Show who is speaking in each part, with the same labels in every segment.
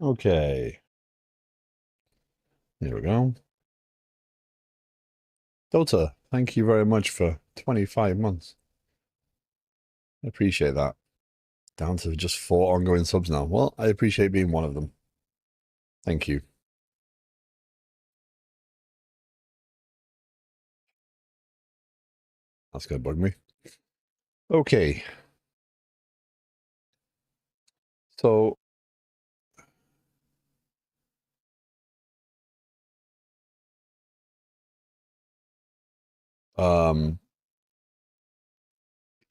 Speaker 1: Okay, there we go. Dota, thank you very much for 25 months. I appreciate that. Down to just 4 ongoing subs now. Well, I appreciate being one of them. Thank you. That's gonna bug me. Okay. So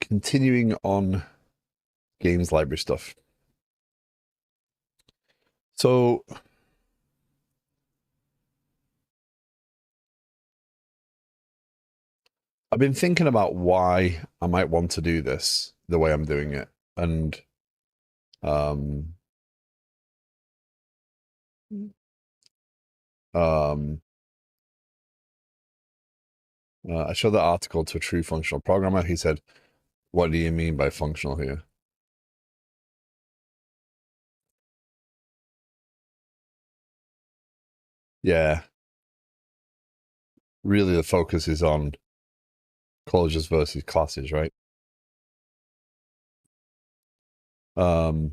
Speaker 1: continuing on games library stuff. So I've been thinking about why I might want to do this the way I'm doing it. And um I showed that article to a true functional programmer. He said, "What do you mean by functional here?" Yeah. Really the focus is on closures versus classes, right? Um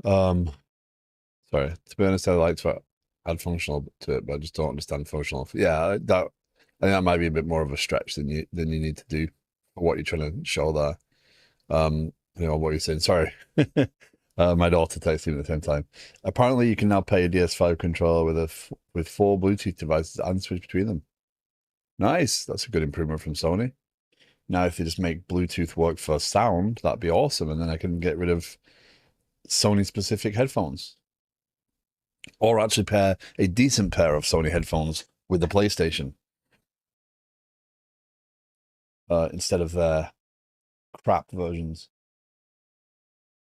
Speaker 1: Um, Sorry. To be honest, I like to add functional to it, but I just don't understand functional. Yeah, that I think that might be a bit more of a stretch than you need to do for what you're trying to show there. What you're saying. Sorry. My daughter texted me at the same time. Apparently, you can now pair a DS5 controller with four Bluetooth devices and switch between them. Nice. That's a good improvement from Sony. Now, if they just make Bluetooth work for sound, that'd be awesome, and then I can get rid of Sony-specific headphones, or actually pair a decent pair of Sony headphones with the PlayStation instead of their crap versions.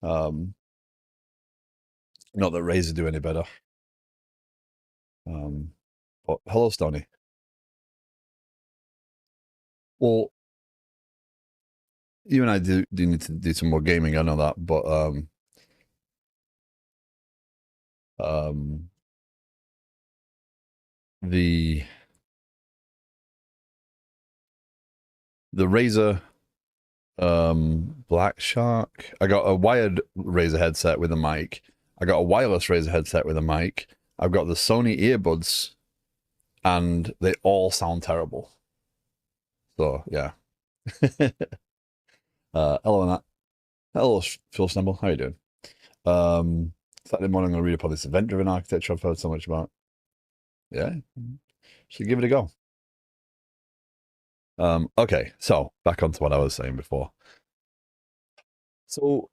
Speaker 1: Um, Not that Razer do any better. But hello, Stoney. Well, you and I do need to do some more gaming. I know that, but um, the Razer Black Shark. I got a wired Razer headset with a mic. I got a wireless Razer headset with a mic. I've got the Sony earbuds, and they all sound terrible. So yeah. Hello, Nat. Hello, Phil Stumble. How you doing? Saturday morning, I'll read up on this event-driven architecture I've heard so much about. Yeah, should give it a go. Okay, so back onto what I was saying before. So,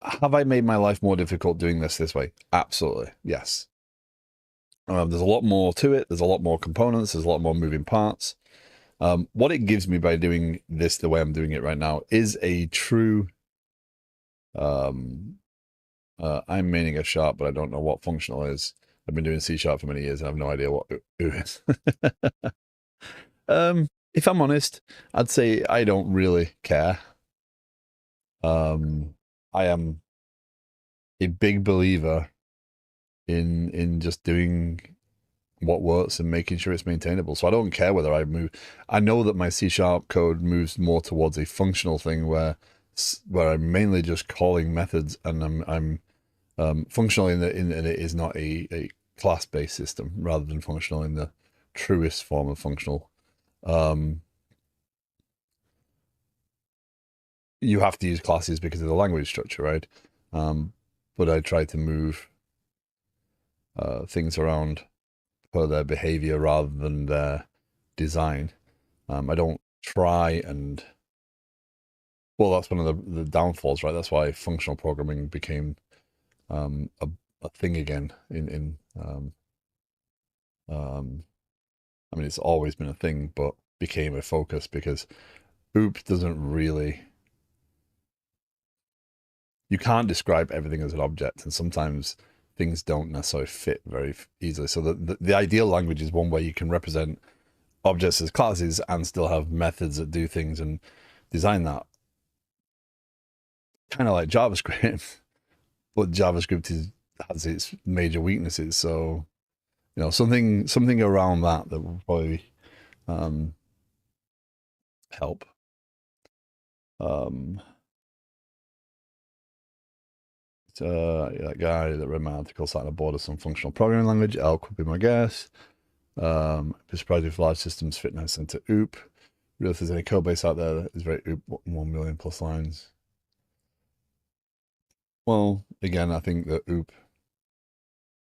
Speaker 1: have I made my life more difficult doing this way? Absolutely, yes. There's a lot more to it. There's a lot more components. There's a lot more moving parts. What it gives me by doing this the way I'm doing it right now is a true. I'm maining a sharp, but I don't know what functional is. I've been doing C sharp for many years, and I have no idea what U is. If I'm honest, I'd say I don't really care. I am a big believer in just doing what works and making sure it's maintainable. So I don't care whether I move. I know that my C sharp code moves more towards a functional thing where I'm mainly just calling methods, and I'm functional in it is not a class based system rather than functional in the truest form of functional. You have to use classes because of the language structure, right? But I try to move things around per their behavior rather than their design. I don't try and well, that's one of the downfalls, right? That's why functional programming became a thing again. I mean, it's always been a thing, but became a focus because OOP doesn't really. You can't describe everything as an object, and sometimes things don't necessarily fit very easily. So the ideal language is one where you can represent objects as classes and still have methods that do things and design that. Kind of like JavaScript, but JavaScript has its major weaknesses. So something around that will probably help. That guy that read my article sat on a board of some functional programming language. Elk would be my guess. Be surprised if large systems fit nice into OOP. Really, if there's any code base out there that is very OOP, 1 million plus lines. Well, again, I think that OOP,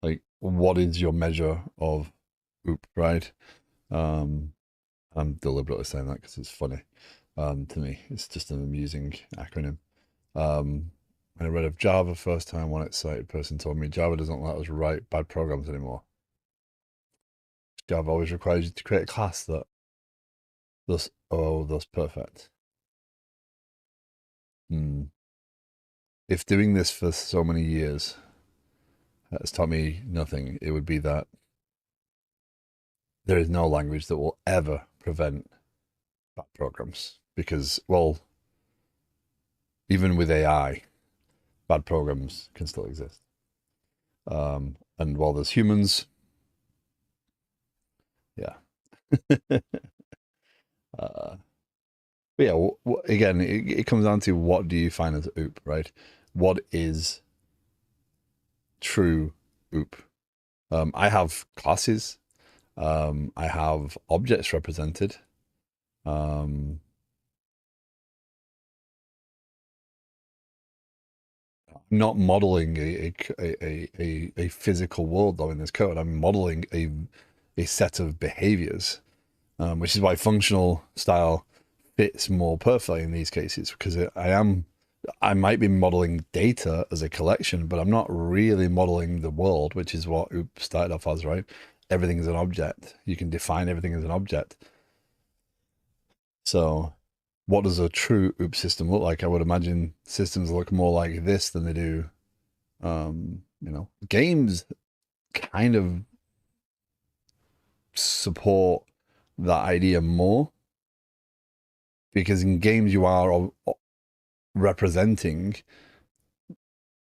Speaker 1: like, what is your measure of OOP, right? I'm deliberately saying that because it's funny. To me, it's just an amusing acronym. When I read of Java first time, one excited person told me Java doesn't let us write bad programs anymore. Java always requires you to create a class that's perfect. If doing this for so many years has taught me nothing, it would be that there is no language that will ever prevent bad programs. Because, well, even with AI, bad programs can still exist. And while there's humans, yeah. But yeah, again, it comes down to what do you find as OOP, right? What is true OOP. I have classes. I have objects represented. Um, not modeling a physical world though in this code. I'm modeling a set of behaviors, which is why functional style fits more perfectly in these cases because I might be modeling data as a collection, but I'm not really modeling the world, which is what OOP started off as, right? Everything is an object. You can define everything as an object. So what does a true OOP system look like? I would imagine systems look more like this than they do. Games kind of support that idea more because in games you are representing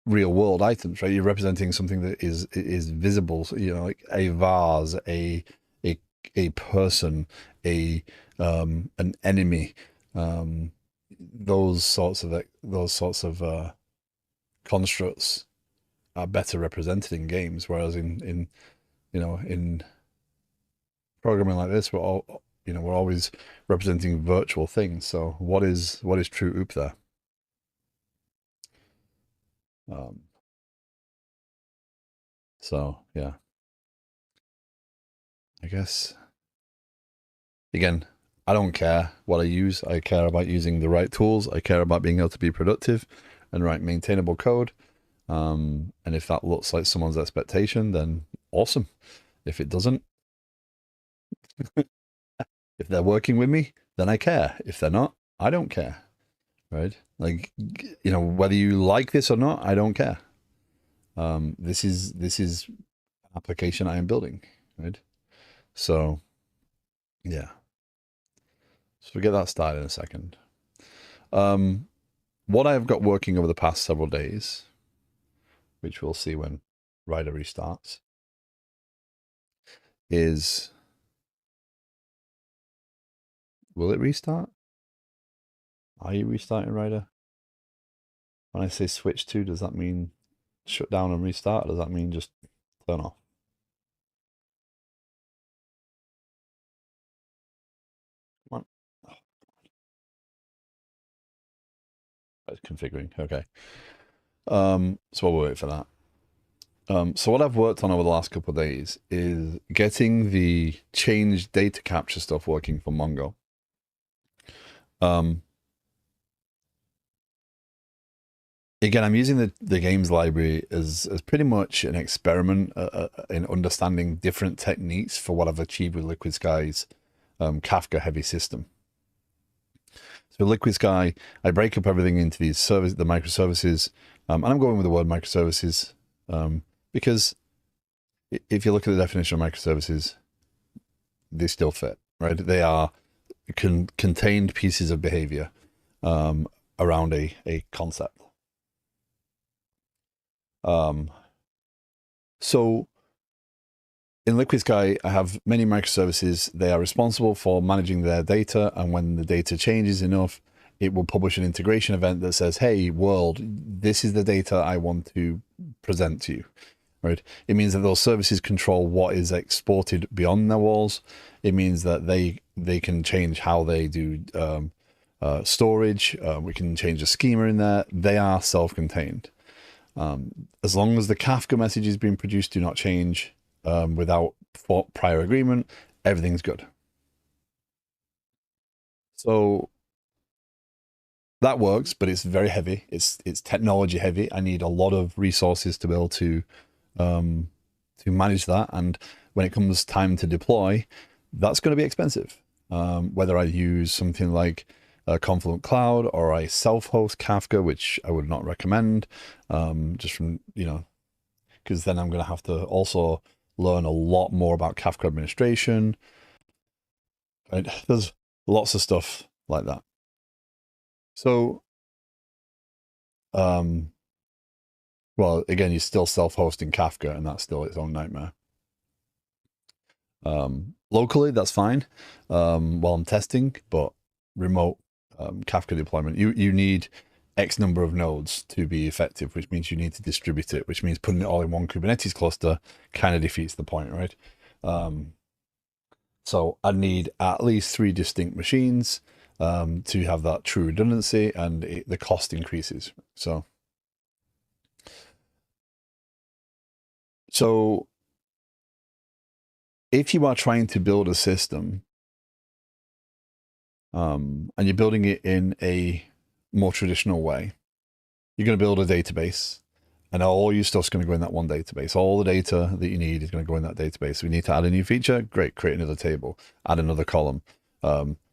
Speaker 1: real world items, right? You're representing something that is visible, so, like a vase, a a person, a an enemy, those sorts of constructs are better represented in games, whereas in programming like this, we're always representing virtual things. So what is true OOP there? Um, so yeah, I guess again, I don't care what I use. I care about using the right tools. I care about being able to be productive and write maintainable code. And if that looks like someone's expectation, then awesome. If it doesn't, if they're working with me, then I care. If they're not, I don't care. Right? Like, whether you like this or not, I don't care. This is application I am building, right? So yeah. So we'll get that started in a second. What I've got working over the past several days, which we'll see when Rider restarts, is will it restart? Are you restarting Rider? When I say switch to, does that mean shut down and restart, or does that mean just turn off? Come on. Oh, it's configuring. Okay. So we'll wait for that. So what I've worked on over the last couple of days is getting the change data capture stuff working for Mongo. Again, I'm using the games library as pretty much an experiment in understanding different techniques for what I've achieved with Liquid Sky's Kafka heavy system. So Liquid Sky, I break up everything into the microservices, and I'm going with the word microservices because if you look at the definition of microservices, they still fit, right? They are contained pieces of behavior around a concept. So in Liquid Sky, I have many microservices. They are responsible for managing their data, and when the data changes enough, it will publish an integration event that says, hey, world, this is the data I want to present to you, right? It means that those services control what is exported beyond their walls. It means that they can change how they do storage. We can change the schema in there. They are self-contained. As long as the Kafka messages being produced do not change without prior agreement, everything's good. So that works, but it's very heavy. It's technology heavy. I need a lot of resources to be able to manage that. And when it comes time to deploy, that's going to be expensive. Whether I use something like Confluent Cloud or I self-host Kafka, which I would not recommend, just from, because then I'm going to have to also learn a lot more about Kafka administration. Right? There's lots of stuff like that. So, well, again, you're still self-hosting Kafka, and that's still its own nightmare. Locally, that's fine while I'm testing, but remote Kafka deployment, you need X number of nodes to be effective, which means you need to distribute it, which means putting it all in one Kubernetes cluster kind of defeats the point, right? So I need at least 3 distinct machines to have that true redundancy, and the cost increases. So if you are trying to build a system and you're building it in a more traditional way, you're going to build a database, and all your stuff's going to go in that one database. All the data that you need is going to go in that database. We need to add a new feature. Great, create another table, add another column,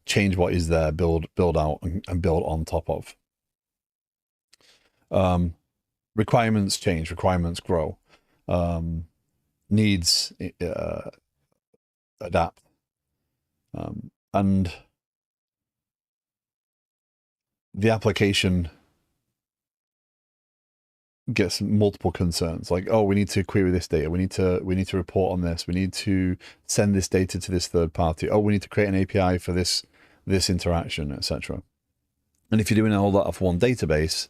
Speaker 1: change what is there, build out, and build on top of. Requirements change, requirements grow, needs adapt, and the application gets multiple concerns, like, oh, we need to query this data, we need to report on this, we need to send this data to this third party, oh, we need to create an API for this interaction, etc. And if you're doing all that off one database,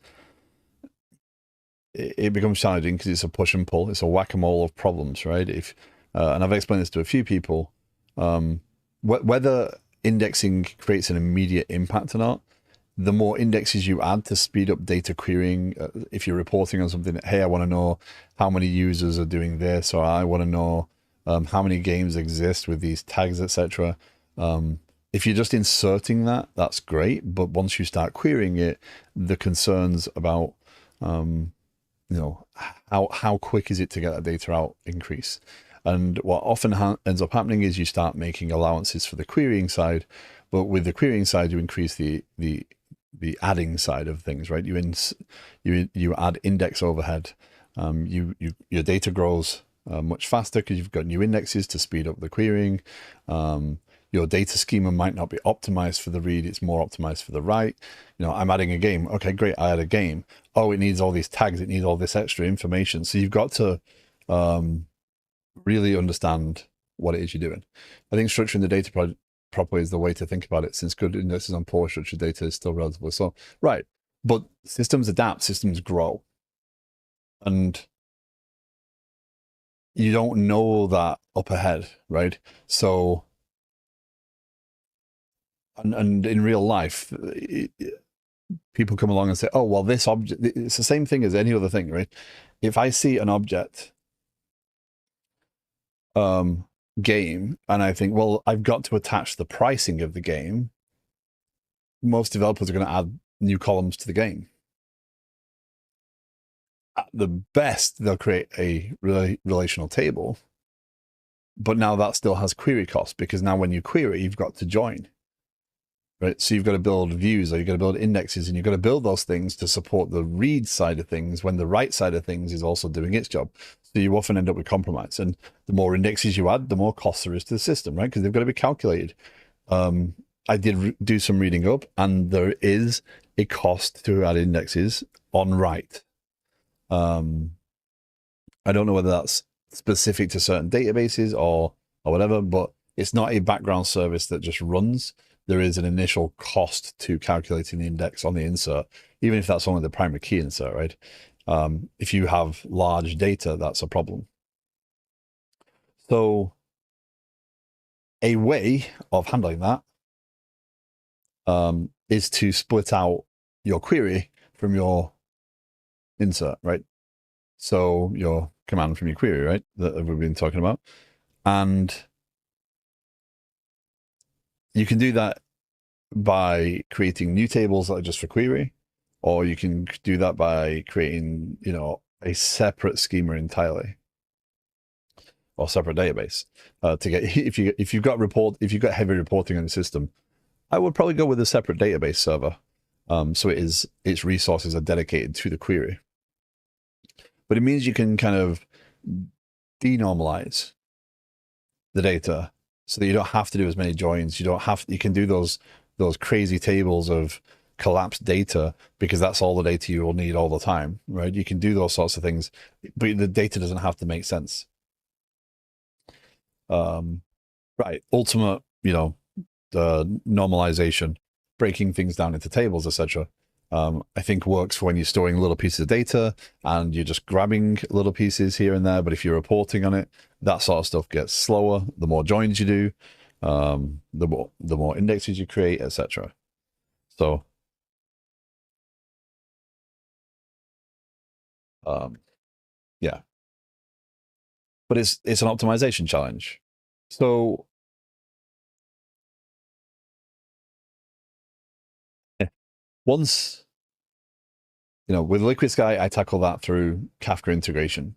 Speaker 1: it becomes challenging because it's a push and pull, it's a whack-a-mole of problems, right? If and I've explained this to a few people, whether indexing creates an immediate impact or not, the more indexes you add to speed up data querying, if you're reporting on something, hey, I want to know how many users are doing this, or I want to know how many games exist with these tags, etc. If you're just inserting that, that's great. But once you start querying it, the concerns about how quick is it to get that data out increase. And what often ends up happening is you start making allowances for the querying side, but with the querying side, you increase the adding side of things, right? You add index overhead. Your data grows much faster because you've got new indexes to speed up the querying. Your data schema might not be optimized for the read, it's more optimized for the write. I'm adding a game. Okay, great, I add a game. Oh, it needs all these tags, it needs all this extra information. So you've got to really understand what it is you're doing. I think structuring the data properly is the way to think about it, since good indexes on poor structured data is still relatively slow. Right, but systems adapt, systems grow. And you don't know that up ahead, right? So, and in real life, people come along and say, oh, well, this object, it's the same thing as any other thing, right? If I see an object game and I think, well, I've got to attach the pricing of the game, most developers are going to add new columns to the game. At the best, they'll create a relational table, but now that still has query costs, because now when you query, you've got to join. Right, so you've got to build views, or you've got to build indexes, and you've got to build those things to support the read side of things when the write side of things is also doing its job. So you often end up with compromise. And the more indexes you add, the more cost there is to the system, right? Because they've got to be calculated. I did do some reading up, and there is a cost to add indexes on write. I don't know whether that's specific to certain databases or whatever, but it's not a background service that just runs. There is an initial cost to calculating the index on the insert, even if that's only the primary key insert, right? If you have large data, that's a problem. So a way of handling that is to split out your query from your insert, right? So your command from your query, right, that we've been talking about. And you can do that by creating new tables that are just for query, or you can do that by creating, a separate schema entirely, or separate database to get. If you've got heavy reporting on the system, I would probably go with a separate database server, so its resources are dedicated to the query. But it means you can kind of denormalize the data so that you don't have to do as many joins. You can do those crazy tables of collapsed data, because that's all the data you will need all the time, right? You can do those sorts of things, but the data doesn't have to make sense. Right. Ultimate, the normalization, breaking things down into tables, etc. I think works for when you're storing little pieces of data and you're just grabbing little pieces here and there. But if you're reporting on it, that sort of stuff gets slower. The more joins you do, the more indexes you create, etc. So, yeah, but it's an optimization challenge. So once with Liquid Sky, I tackle that through Kafka integration.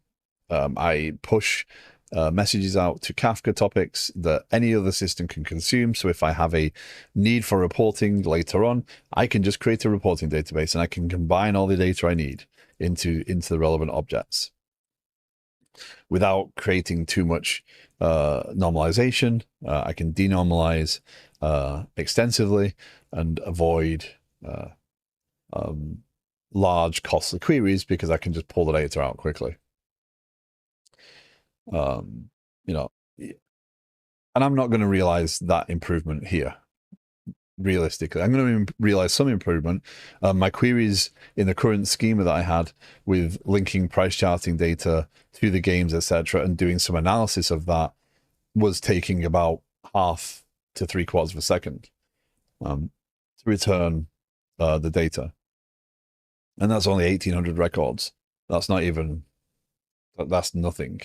Speaker 1: I push messages out to Kafka topics that any other system can consume. So if I have a need for reporting later on, I can just create a reporting database and I can combine all the data I need into the relevant objects without creating too much normalization. I can denormalize extensively and avoid large costly queries because I can just pull the data out quickly. And I'm not going to realize that improvement here. Realistically, I'm going to realize some improvement. My queries in the current schema that I had with linking price charting data to the games, etc., and doing some analysis of that was taking about half to 3/4 of a second to return the data. And that's only 1,800 records. That's not even, that's nothing.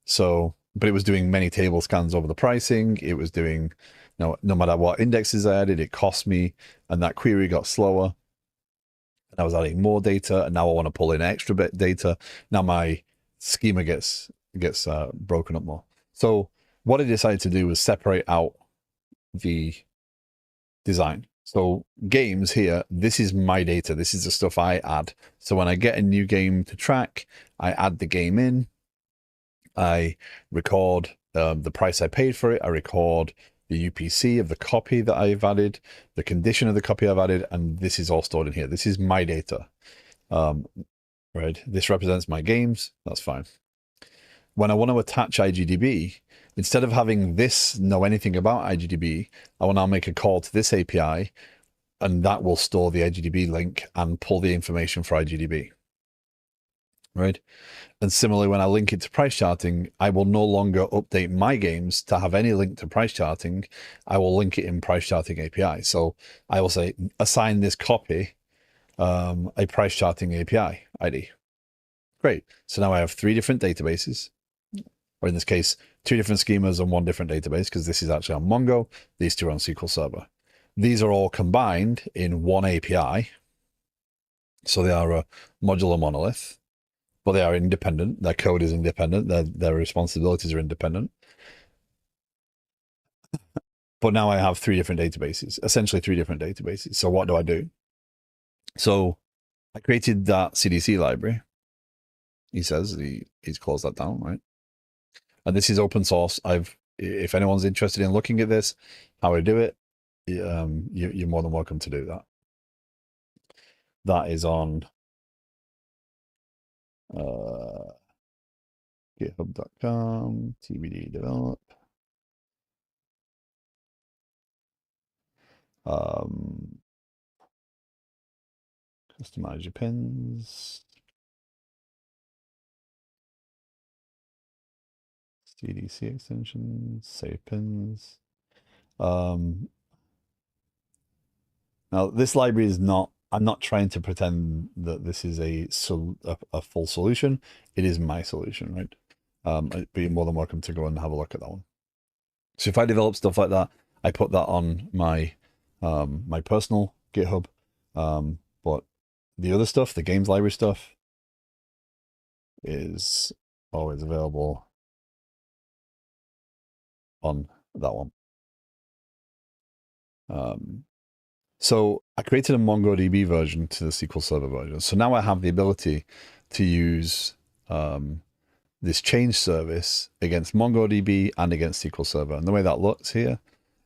Speaker 1: So, but it was doing many table scans over the pricing. It was doing, no matter what indexes I added, it cost me, and that query got slower. And I was adding more data, and now I want to pull in extra bit data. Now my schema gets broken up more. So what I decided to do was separate out the design. So games here, this is my data. This is the stuff I add. So when I get a new game to track, I add the game in. I record the price I paid for it. I record the UPC of the copy that I've added, the condition of the copy I've added, and this is all stored in here. This is my data. Right? This represents my games. That's fine. When I want to attach IGDB, instead of having this know anything about IGDB, I will now make a call to this API, and that will store the IGDB link and pull the information for IGDB. Right? And similarly, when I link it to price charting, I will no longer update my games to have any link to price charting. I will link it in price charting API. So I will say, assign this copy a price charting API ID. Great. So now I have 3 different databases, or in this case, 2 different schemas and 1 different database, because this is actually on Mongo. These 2 are on SQL Server. These are all combined in 1 API. So they are a modular monolith, but they are independent. Their code is independent. Their responsibilities are independent. But now I have 3 different databases, essentially 3 different databases. So what do I do? So I created that CDC library. He says he's closed that down, right? And this is open source. If anyone's interested in looking at this, how I do it, you're more than welcome to do that. That is on github.com, tbd develop. Customize your pins. CDC extensions, save pins. Now this library is not, I'm not trying to pretend that this is a full solution. It is my solution, right? I'd be more than welcome to go and have a look at that one. So if I develop stuff like that, I put that on my my personal GitHub. But the other stuff, the games library stuff, is always available on that one. So I created a MongoDB version to the SQL Server version. So now I have the ability to use this change service against MongoDB and against SQL Server. And the way that looks here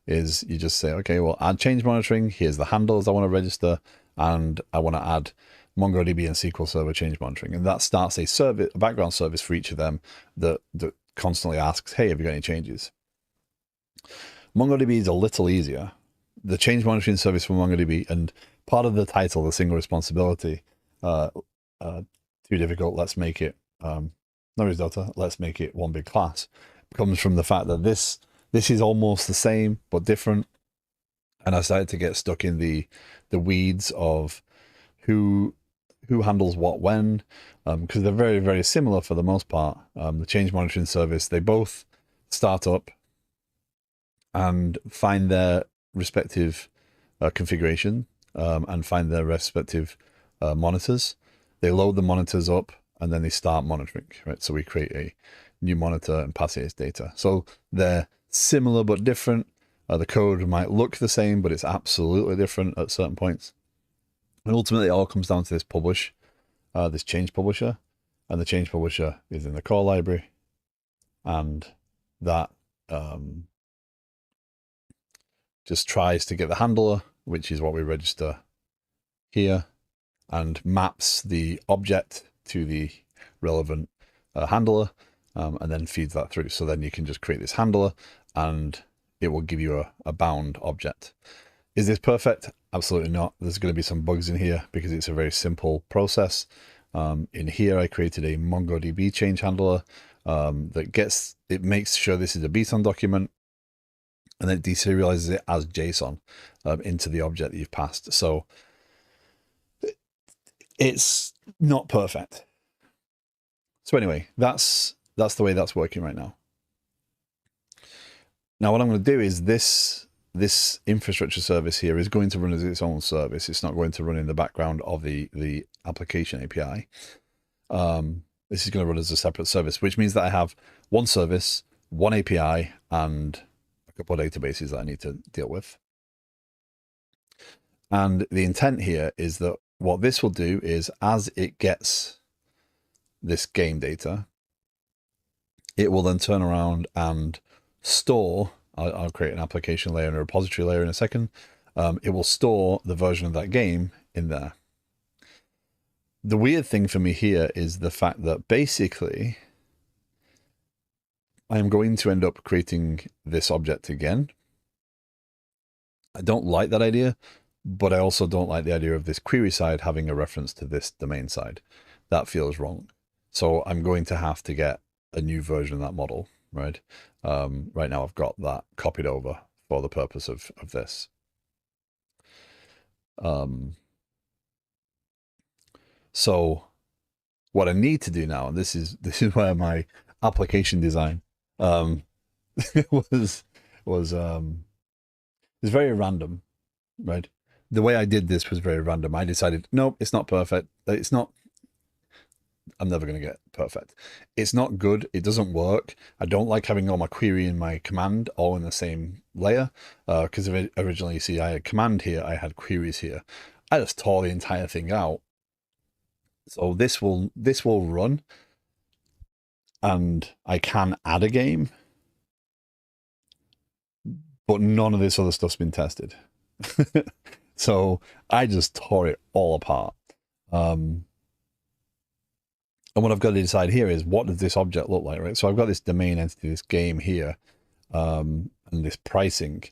Speaker 1: is you just say, okay, well, add change monitoring. Here's the handles I want to register, and I want to add MongoDB and SQL Server change monitoring. And that starts a service, a background service for each of them that constantly asks, hey, have you got any changes? MongoDB is a little easier. The change monitoring service for MongoDB, and part of the title, the single responsibility, too difficult, let's make it, no Delta, let's make it one big class, comes from the fact that this is almost the same but different. And I started to get stuck in the weeds of who handles what when, because they're very, very similar for the most part. The change monitoring service, they both start up and find their respective configuration and find their respective monitors. They load the monitors up and then they start monitoring, right? So we create a new monitor and pass it its data. So they're similar but different. The code might look the same, but it's absolutely different at certain points. And ultimately, it all comes down to this publish, this change publisher. And the change publisher is in the core library. And that just tries to get the handler, which is what we register here, and maps the object to the relevant handler, and then feeds that through. So then you can just create this handler and it will give you a bound object. Is this perfect? Absolutely not. There's going to be some bugs in here because it's a very simple process. In here, I created a MongoDB change handler that makes sure this is a BSON document, and then it deserializes it as JSON into the object that you've passed. So it's not perfect. So anyway, that's the way that's working right now. Now what I'm going to do is this infrastructure service here is going to run as its own service. It's not going to run in the background of the application API. This is going to run as a separate service, which means that I have one service, one API, and a couple of databases that I need to deal with. And the intent here is that what this will do is, as it gets this game data, it will then turn around and store, I'll create an application layer and a repository layer in a second. It will store the version of that game in there. The weird thing for me here is the fact that basically I am going to end up creating this object again. I don't like that idea, but I also don't like the idea of this query side having a reference to this domain side. That feels wrong. So I'm going to have to get a new version of that model, right? Right now I've got that copied over for the purpose of this. So what I need to do now, and this is where my application design was very random, right? The way I did this was very random. I decided, nope, it's not perfect. I'm never going to get perfect. It's not good. It doesn't work. I don't like having all my query and my command all in the same layer, because originally, you see, I had command here, I had queries here. I just tore the entire thing out. So this will run, and I can add a game, but none of this other stuff's been tested. So I just tore it all apart. And what I've got to decide here is, what does this object look like, right? So I've got this domain entity, this game here, and this pricing.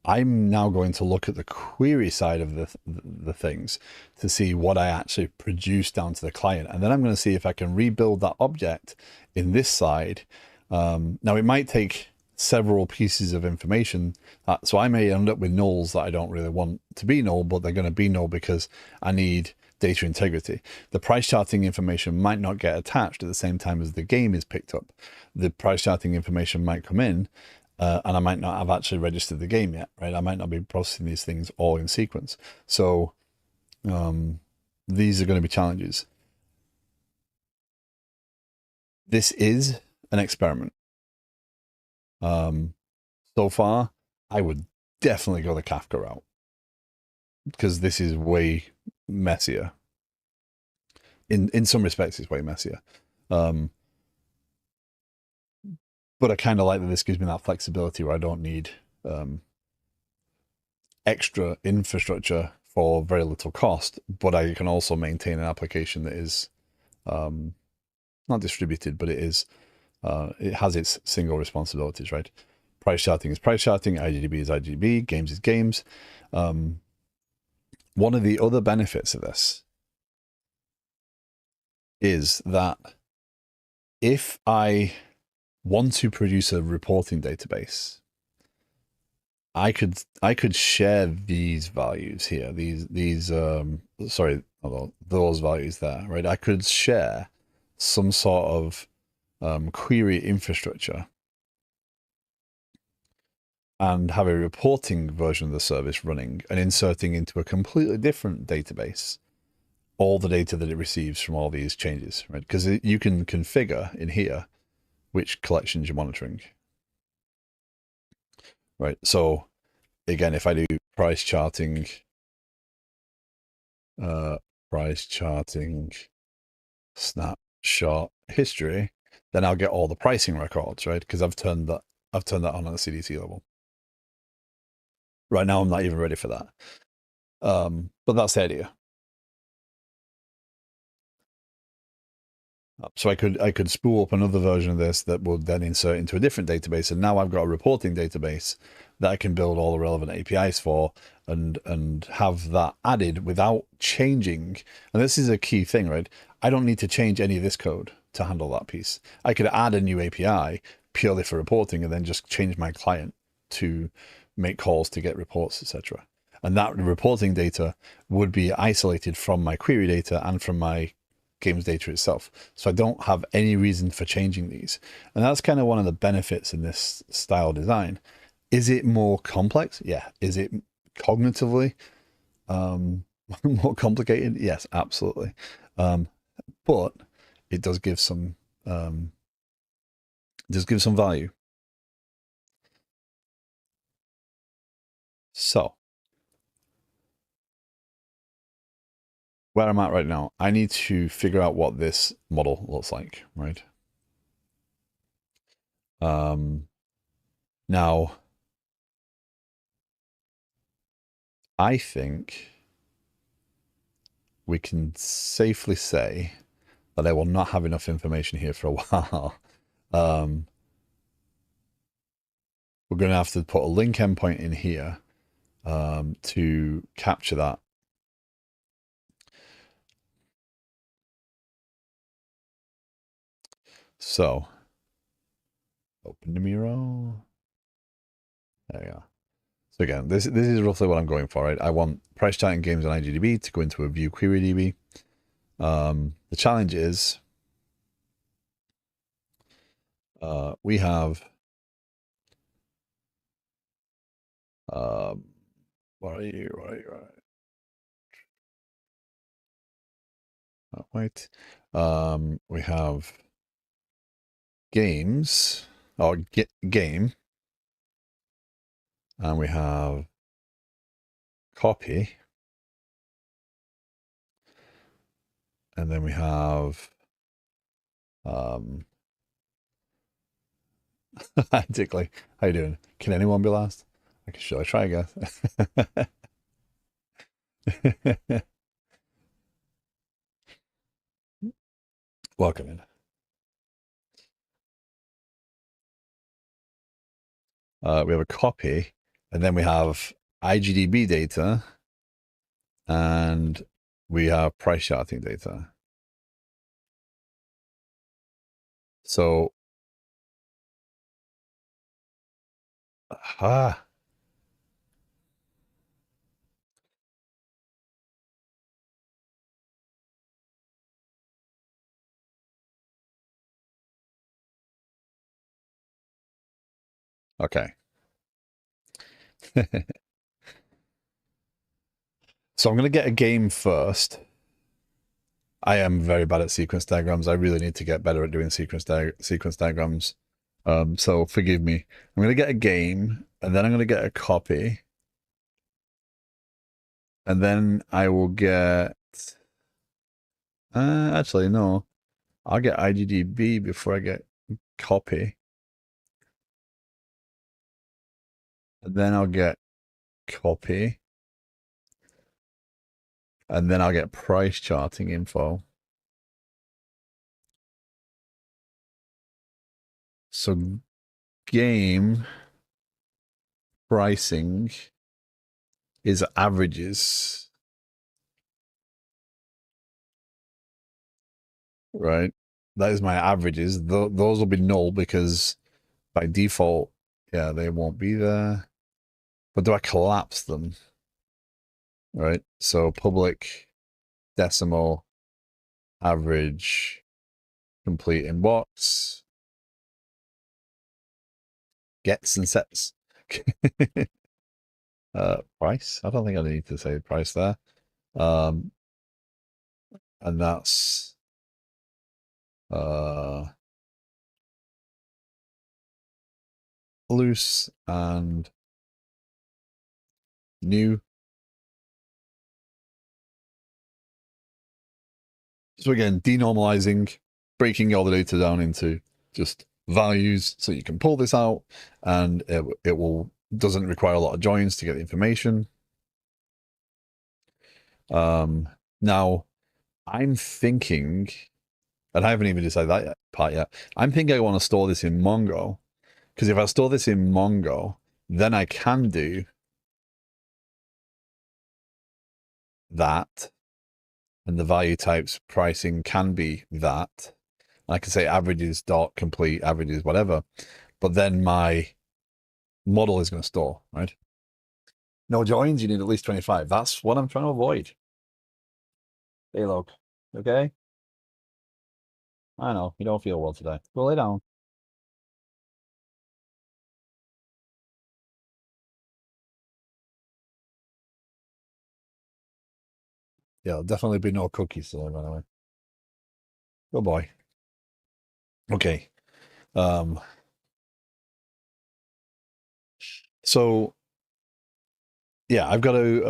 Speaker 1: I'm now going to look at the query side of the things to see what I actually produce down to the client. And then I'm going to see if I can rebuild that object in this side. Now, it might take several pieces of information. So I may end up with nulls that I don't really want to be null, but they're going to be null because I need data integrity. The price charting information might not get attached at the same time as the game is picked up. The price charting information might come in, and I might not have actually registered the game yet, right? I might not be processing these things all in sequence. So these are going to be challenges. This is an experiment. So far, I would definitely go the Kafka route, because this is way messier. In some respects, it's way messier. But I kind of like that this gives me that flexibility where I don't need extra infrastructure for very little cost, but I can also maintain an application that is not distributed, but it has its single responsibilities, right? Price charting is price charting, IGDB is IGDB, games is games. one of the other benefits of this is that if I want to produce a reporting database, I could share these values here, these those values there, right? I could share some sort of query infrastructure and have a reporting version of the service running and inserting into a completely different database all the data that it receives from all these changes, right? Because you can configure in here which collections you're monitoring, right? So again, if I do price charting snapshot history, then I'll get all the pricing records, right? Because I've turned that on at the CDC level. Right now, I'm not even ready for that. But that's the idea. So I could spool up another version of this that would then insert into a different database, and now I've got a reporting database that I can build all the relevant APIs for and have that added without changing. And this is a key thing, right? I don't need to change any of this code to handle that piece. I could add a new API purely for reporting and then just change my client to make calls to get reports, etc. And that reporting data would be isolated from my query data and from my games data itself. So I don't have any reason for changing these. And that's kind of one of the benefits in this style design. Is it more complex? Yeah. Is it cognitively more complicated? Yes, absolutely. But it does give some value. So where I'm at right now, I need to figure out what this model looks like, right? Now, I think we can safely say that I will not have enough information here for a while. We're going to have to put a link endpoint in here to capture that. So, open the Miro. There we are. So again, this is roughly what I'm going for, right? I want price charting games on IGDB to go into a view query DB. The challenge is we have what are you? Wait. We have games or game, and we have copy, and then we have hi Dickley, how you doing? Can anyone be last? Okay, should I try again? Welcome in. We have a copy, and then we have IGDB data, and we have price charting data. So, okay. So I'm going to get a game first. I am very bad at sequence diagrams. I really need to get better at doing sequence diagrams. So forgive me. I'm going to get a game, and then I'm going to get a copy. And then I will get... actually, no. I'll get IGDB before I get copy. And then I'll get copy. And then I'll get price charting info. So game pricing is averages. right? That is my averages. Those will be null because by default, yeah, they won't be there. But do I collapse them? Right. So public, decimal, average, complete inbox, gets and sets. Price. I don't think I need to say price there. Um, and that's loose and new. So again, denormalizing, breaking all the data down into just values so you can pull this out, and it will doesn't require a lot of joins to get the information. Now I'm thinking, and I haven't even decided that part yet. I'm thinking I want to store this in Mongo, because if I store this in Mongo, then I can do that, and the value types pricing can be that. I can say averages dot complete averages whatever, but then my model is going to store, right? No joins, you need at least 25. That's what I'm trying to avoid. Hey, log. Okay? I know, you don't feel well today. Go lay down. Yeah, there'll definitely be no cookies today, by the way. Good boy. Okay. So yeah, I've got to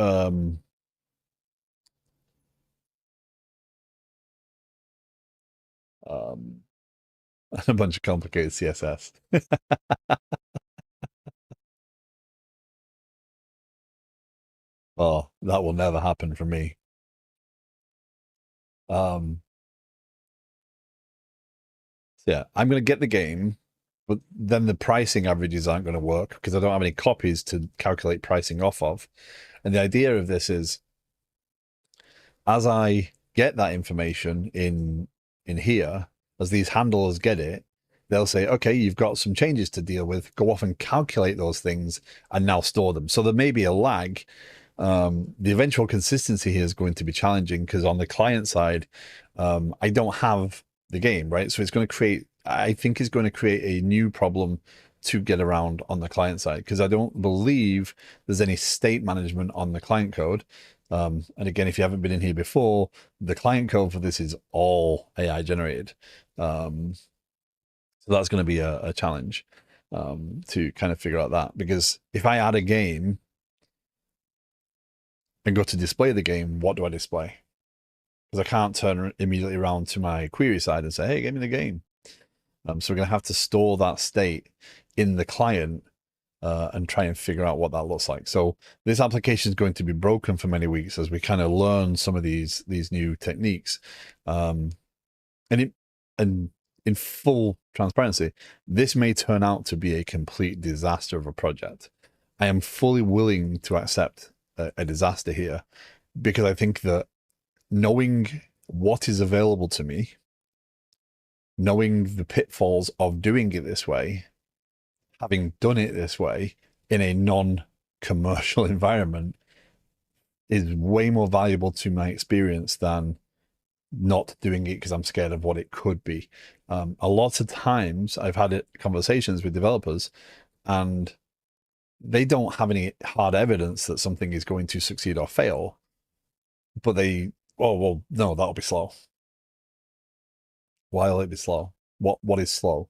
Speaker 1: a bunch of complicated CSS. Oh, that will never happen for me. So yeah, I'm going to get the game, but then the pricing averages aren't going to work because I don't have any copies to calculate pricing off of. And the idea of this is, as I get that information in here, as these handlers get it, they'll say, okay, you've got some changes to deal with. Go off and calculate those things and now store them. So there may be a lag. The eventual consistency here is going to be challenging because on the client side, I don't have the game, right? So it's going to create, I think it's going to create a new problem to get around on the client side because I don't believe there's any state management on the client code. And again, if you haven't been in here before, the client code for this is all AI generated. So that's going to be a challenge to kind of figure out that, because if I add a game and go to display the game, what do I display? Because I can't turn immediately around to my query side and say, hey, give me the game. So we're going to have to store that state in the client and try and figure out what that looks like. So this application is going to be broken for many weeks as we kind of learn some of these new techniques. And in full transparency, this may turn out to be a complete disaster of a project. I am fully willing to accept a disaster here because I think that knowing what is available to me, knowing the pitfalls of doing it this way, having done it this way in a non-commercial environment is way more valuable to my experience than not doing it because I'm scared of what it could be. A lot of times I've had conversations with developers and they don't have any hard evidence that something is going to succeed or fail, but oh, well, no, that'll be slow. Why will it be slow? What is slow?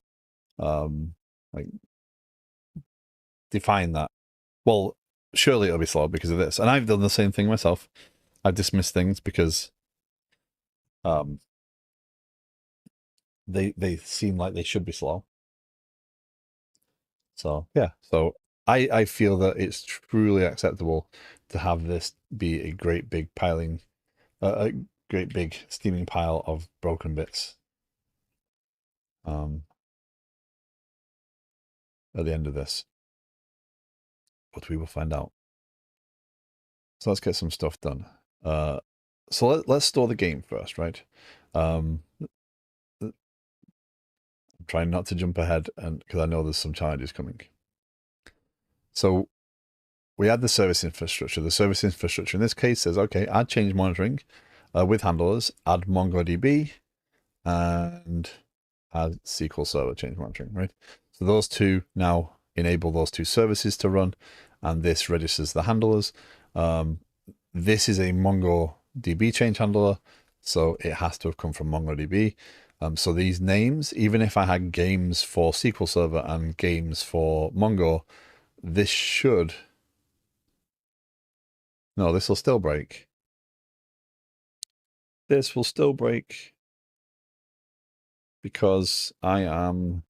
Speaker 1: Like, define that. Well, surely it'll be slow because of this. And I've done the same thing myself. I've dismissed things because they seem like they should be slow. So yeah, so I feel that it's truly acceptable to have this be a great big piling, a great big steaming pile of broken bits. At the end of this, but we will find out. So let's get some stuff done. So let's store the game first, right? trying not to jump ahead, and because I know there's some charges coming. So we add the service infrastructure. The service infrastructure in this case says, okay, add change monitoring with handlers, add MongoDB, and add SQL Server change monitoring, right? So those two now enable those two services to run, and this registers the handlers. This is a MongoDB change handler, so it has to have come from MongoDB. So these names, even if I had games for SQL Server and games for Mongo, this should... No, this will still break. This will still break because I am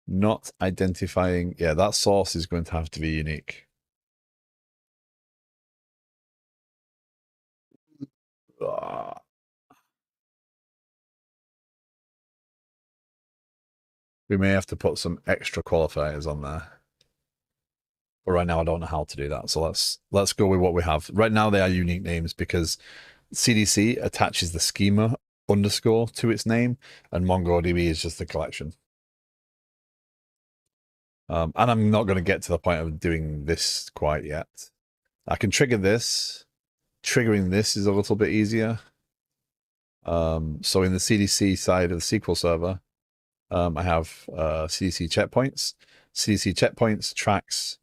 Speaker 1: not identifying... Yeah, that source is going to have to be unique. We may have to put some extra qualifiers on there. But right now I don't know how to do that. So let's go with what we have. Right now they are unique names because CDC attaches the schema underscore to its name, and MongoDB is just the collection. And I'm not going to get to the point of doing this quite yet. I can trigger this. Triggering this is a little bit easier. So in the CDC side of the SQL Server, I have CDC checkpoints. CDC checkpoints tracks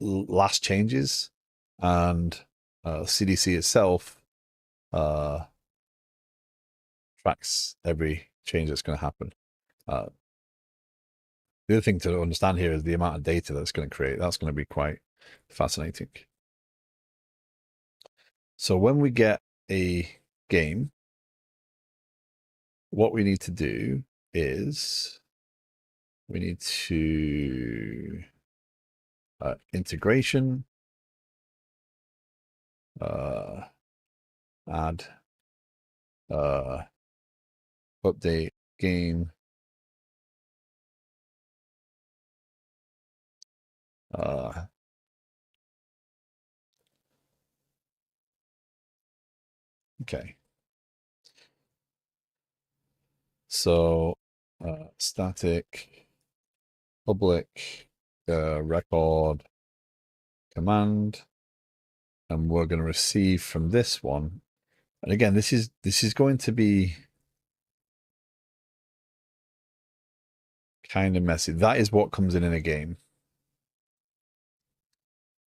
Speaker 1: last changes, and CDC itself tracks every change that's going to happen. The other thing to understand here is the amount of data that's going to create. That's going to be quite fascinating. So when we get a game, what we need to do is we need to integration, add update game, okay. So static public record command, and we're going to receive from this one. And again, this is going to be kind of messy. That is what comes in a game.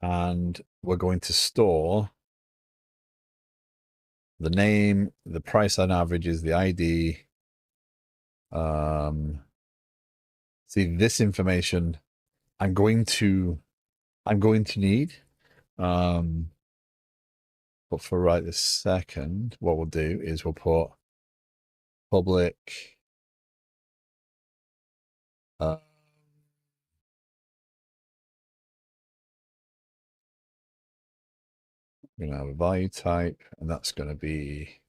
Speaker 1: And we're going to store the name, the price on average is the ID. See, this information I'm going to need. But for right this second, what we'll do is we'll put public we're going to have a value type, and that's going to be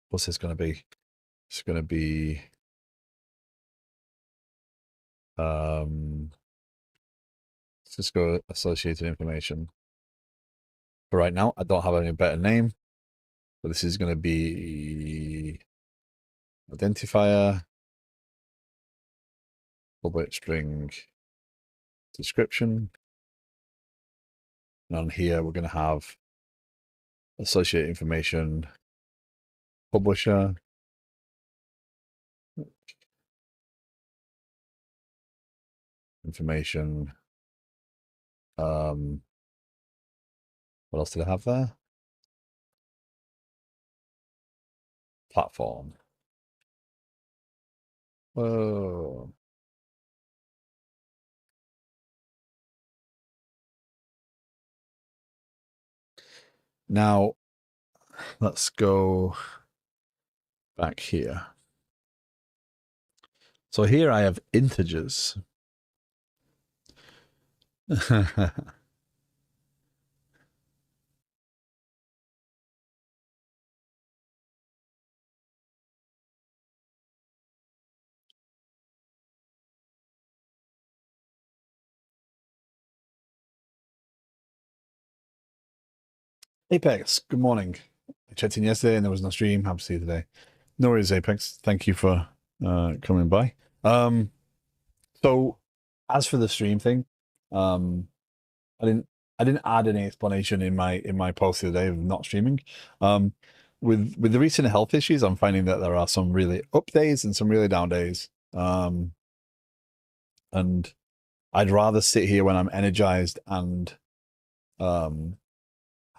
Speaker 1: what's this going to be? It's going to be let's just go associated information. For right now, I don't have any better name, but this is going to be identifier, public string description. And on here, we're going to have associate information, publisher, information. What else did I have there? Platform. Whoa. Now, let's go back here. So here I have integers. Apex, good morning. I checked in yesterday and there was no stream. Happy to see you today. No worries, Apex. Thank you for coming by. So as for the stream thing, um, I didn't I didn't add any explanation in my post the other day of not streaming. Um, with the recent health issues, I'm finding that there are some really up days and some really down days. And I'd rather sit here when I'm energized and um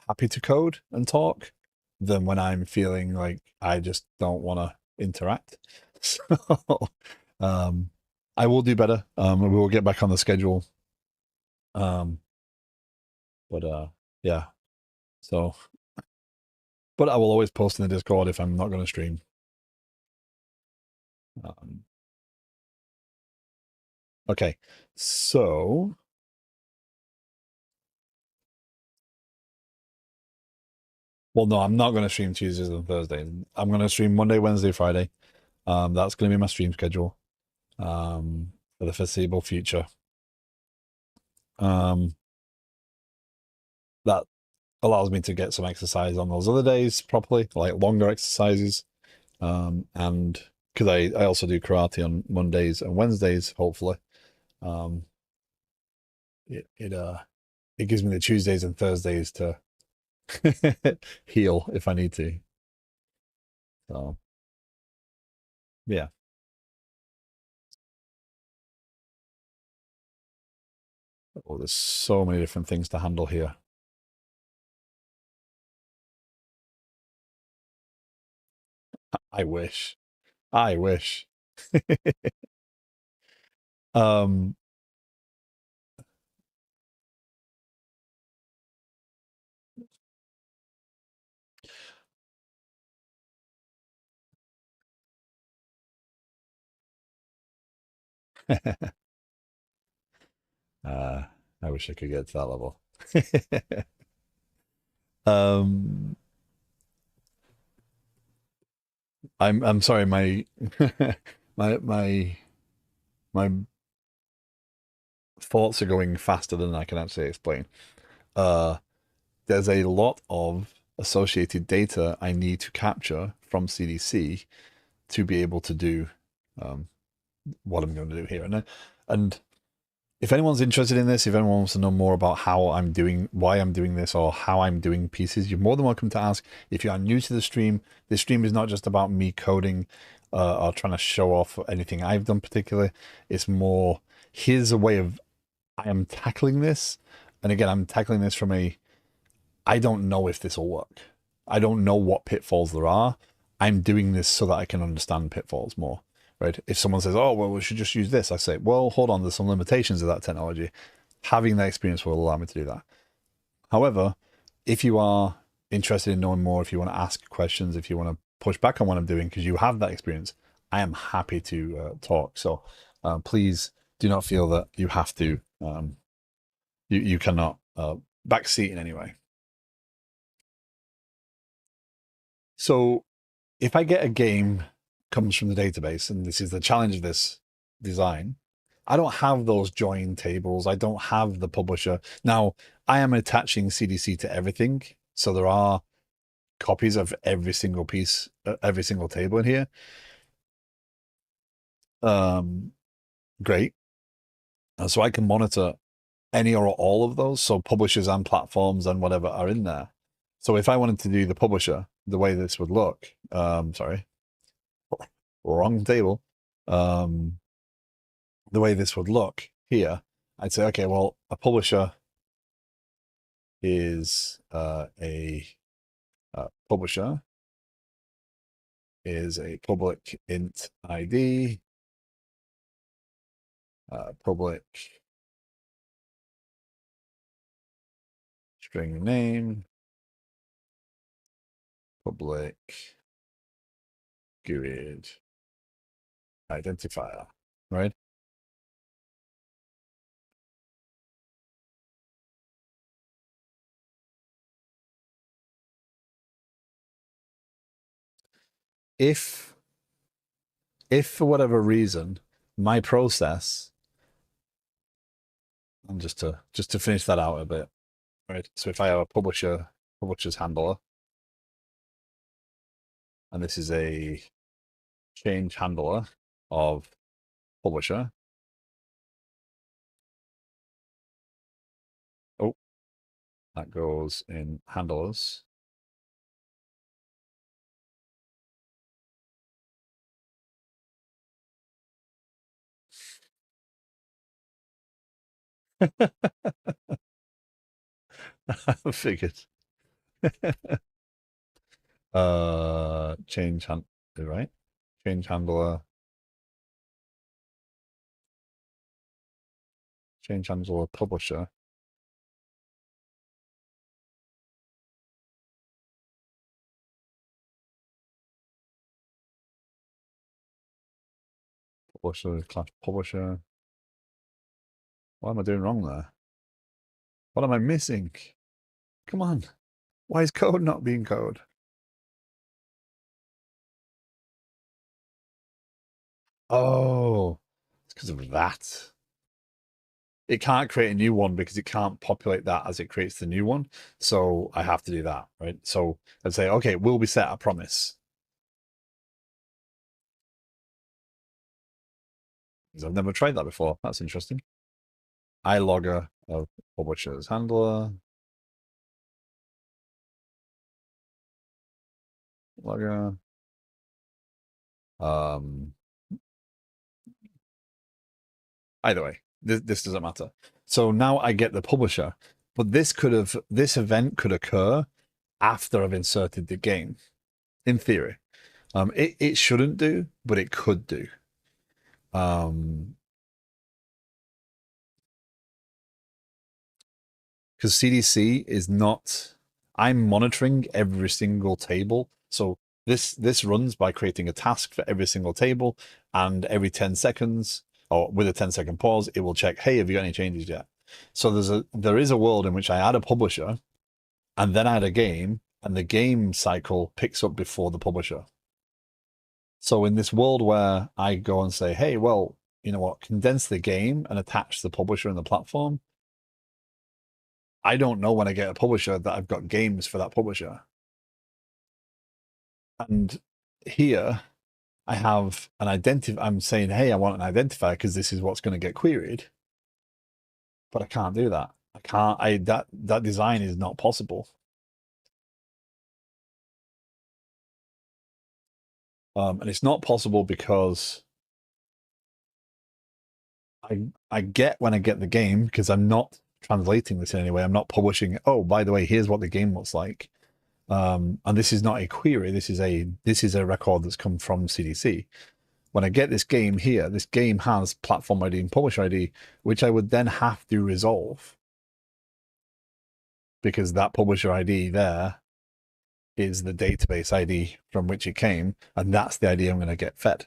Speaker 1: happy to code and talk than when I'm feeling like I just don't want to interact. So um, I will do better. We will get back on the schedule. Um, but yeah. So, but I will always post in the Discord if I'm not going to stream. Um, okay, so well, no, I'm not going to stream Tuesdays and Thursdays. I'm going to stream Monday, Wednesday, Friday. That's going to be my stream schedule for the foreseeable future. That allows me to get some exercise on those other days properly, like longer exercises. And because I also do karate on Mondays and Wednesdays, hopefully. Um, it gives me the Tuesdays and Thursdays to heal if I need to. So yeah. Oh, there's so many different things to handle here. I wish. I wish. um uh I wish I could get to that level. um I'm sorry, my my my thoughts are going faster than I can actually explain. There's a lot of associated data I need to capture from CDC to be able to do what I'm going to do here. And if anyone's interested in this, if anyone wants to know more about how I'm doing, why I'm doing this, or how I'm doing pieces, you're more than welcome to ask. If you are new to the stream, this stream is not just about me coding or trying to show off anything I've done particularly. It's more, here's a way of I am tackling this. And again, I'm tackling this from I don't know if this will work. I don't know what pitfalls there are. I'm doing this so that I can understand pitfalls more, right? If someone says, oh, well, we should just use this, I say, well, hold on, there's some limitations of that technology. Having that experience will allow me to do that. However, if you are interested in knowing more, if you want to ask questions, if you want to push back on what I'm doing because you have that experience, I am happy to talk. So please do not feel that you have to, you cannot backseat in any way. So if I get a game comes from the database, and this is the challenge of this design, I don't have those join tables. I don't have the publisher. Now, I am attaching CDC to everything. So there are copies of every single piece, every single table in here. Great. So I can monitor any or all of those. So publishers and platforms and whatever are in there. So if I wanted to do the publisher, the way this would look, sorry, wrong table. The way this would look here, I'd say, okay, well, a publisher is a publisher is a public int ID, public string name, public GUID identifier, right? If for whatever reason my process, and just to finish that out a bit, right? So if I have a publisher publisher's handler. And this is a change handler of publisher. Oh, that goes in handlers. I figured. Change hand, right? Change handler. Change handler publisher. Publisher class publisher. What am I doing wrong there? What am I missing? Come on. Why is code not being code? Oh, it's because of that. It can't create a new one because it can't populate that as it creates the new one. So I have to do that, right? So I'd say, okay, will be set, I promise. Because I've never tried that before. That's interesting. iLogger of publisher's handler. Logger. Either way, this doesn't matter. So now I get the publisher, but this event could occur after I've inserted the game, in theory. It shouldn't do, but it could do. Because CDC is not. I'm monitoring every single table, so this runs by creating a task for every single table, and every 10 seconds, or with a 10-second pause, it will check, hey, have you got any changes yet? So there is a world in which I add a publisher, and then I add a game, and the game cycle picks up before the publisher. So in this world where I go and say, hey, well, you know what, condense the game and attach the publisher and the platform, I don't know when I get a publisher that I've got games for that publisher. And here I have an identifier. I'm saying, hey, I want an identifier because this is what's going to get queried. But I can't do that. I can't. That design is not possible. And it's not possible because I get when I get the game because I'm not translating this in any way. I'm not publishing. Oh, by the way, here's what the game looks like. And this is not a query. This is a record that's come from CDC. When I get this game here, this game has platform ID and publisher ID, which I would then have to resolve because that publisher ID there is the database ID from which it came, and that's the ID I'm going to get fed.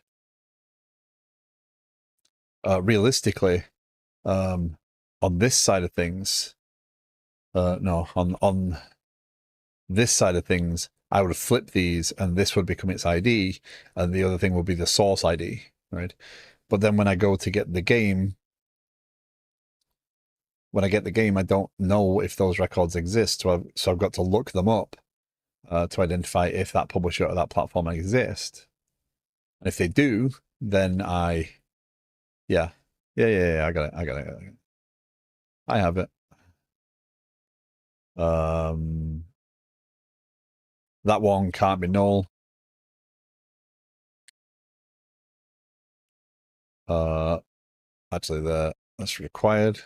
Speaker 1: Realistically, on this side of things, no, on this side of things, I would flip these, and this would become its ID, and the other thing would be the source ID, right? But then when I go to get the game, I don't know if those records exist, so I've got to look them up to identify if that publisher or that platform exists. And if they do, then yeah, I got it. I have it. That one can't be null. Actually, that's required.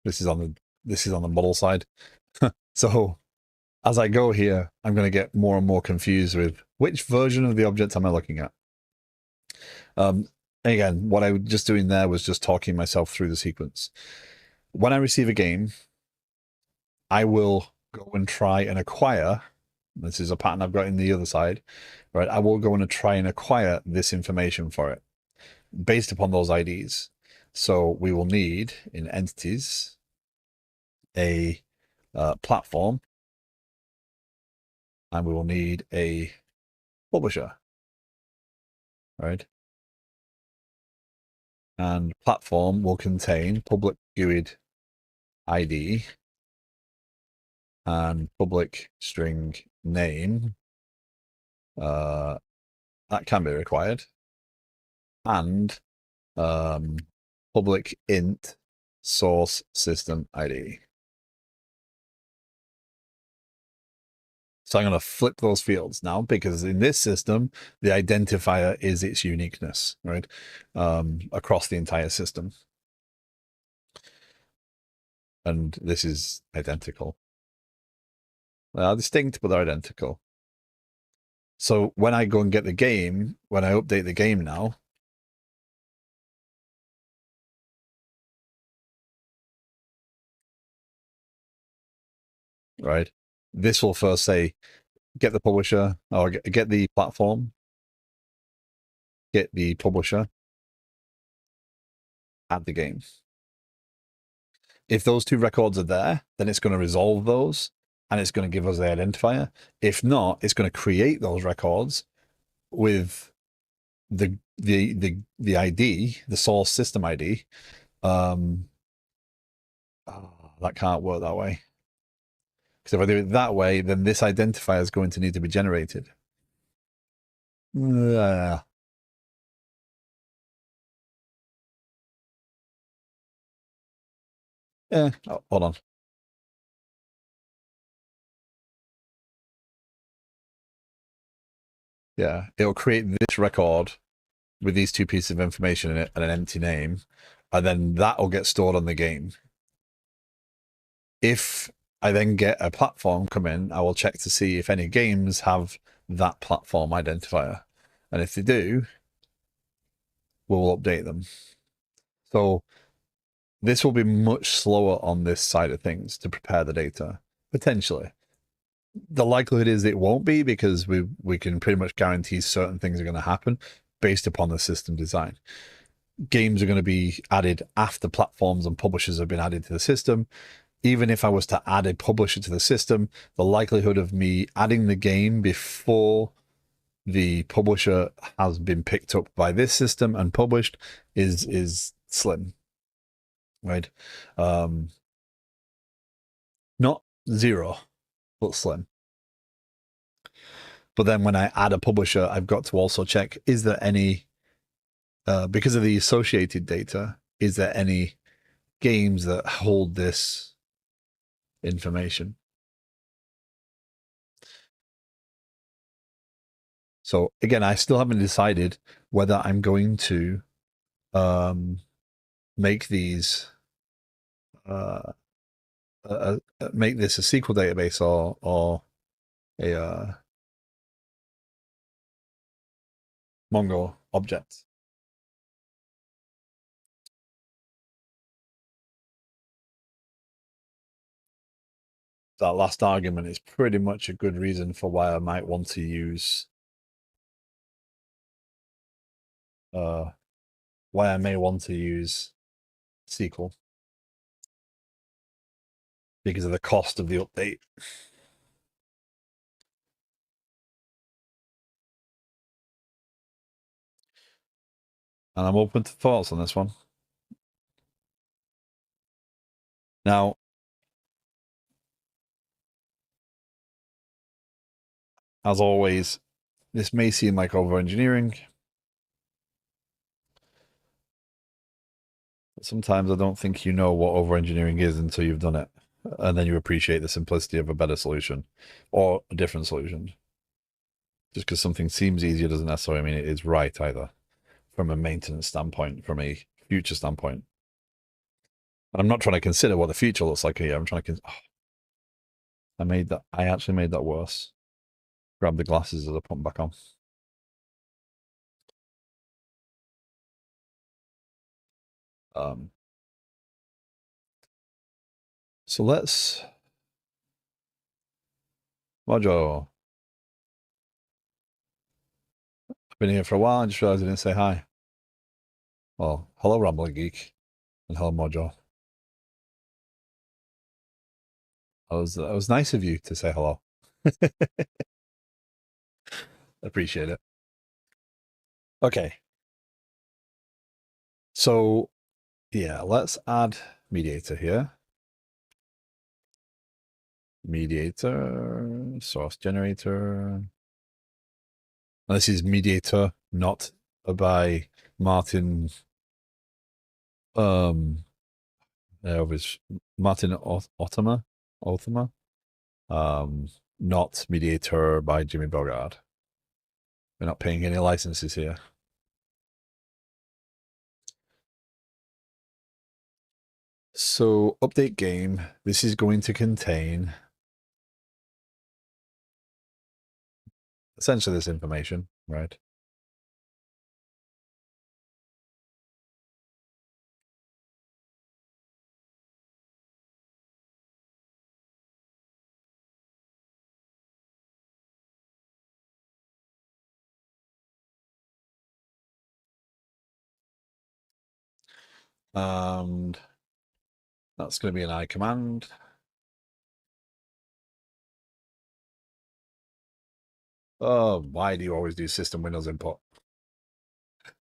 Speaker 1: This is on the model side. So as I go here, I'm going to get more and more confused with which version of the object am I looking at. Again, what I was just doing there was just talking myself through the sequence. When I receive a game, I will go and try and acquire. This is a pattern I've got in the other side, right? I will go and try and acquire this information for it based upon those IDs. So we will need in entities a platform, and we will need a publisher, right? And platform will contain public GUID ID and public string name, that can be required, and public int source system ID. So I'm going to flip those fields now, because in this system, the identifier is its uniqueness, right? Across the entire system. And this is identical. They are distinct, but they're identical. So when I go and get the game, when I update the game now, right, this will first say, get the publisher, or get the platform, get the publisher, add the game. If those two records are there, then it's going to resolve those, and it's going to give us the identifier. If not, it's going to create those records with the ID, the source system ID. That can't work that way. Because if I do it that way, then this identifier is going to need to be generated. Yeah. Oh, hold on. Yeah, it'll create this record with these two pieces of information in it and an empty name, and then that will get stored on the game. If I then get a platform come in, I will check to see if any games have that platform identifier. And if they do, we'll update them. So this will be much slower on this side of things to prepare the data, potentially. The likelihood is it won't be, because we can pretty much guarantee certain things are going to happen based upon the system design. Games are going to be added after platforms and publishers have been added to the system. Even if I was to add a publisher to the system, the likelihood of me adding the game before the publisher has been picked up by this system and published is slim, right? Not zero, but slim. But then when I add a publisher, I've got to also check, is there any, because of the associated data, is there any games that hold this information? So again, I still haven't decided whether I'm going to make these make this a SQL database or a Mongo object. That last argument is pretty much a good reason for why I might want to use why I may want to use SQL, because of the cost of the update. And I'm open to thoughts on this one. Now, as always, this may seem like over-engineering. Sometimes I don't think you know what over-engineering is until you've done it. And then you appreciate the simplicity of a better solution or a different solution. Just because something seems easier doesn't necessarily mean it is right either, from a maintenance standpoint, from a future standpoint. And I'm not trying to consider what the future looks like here. I'm trying to. I actually made that worse. Grab the glasses as I put them back on. So let's. Mojo. I've been here for a while. I just realized I didn't say hi. Well, hello, Rambling Geek, and hello, Mojo. It was nice of you to say hello. Appreciate it. Okay. So, yeah, let's add mediator here. mediator, source generator. This is mediator, not by Martin. Was Martin Othma. Not mediator by Jimmy Bogard. We're not paying any licenses here. So update game. This is going to contain essentially this information, right? And that's going to be an I command. Oh, why do you always do system Windows input?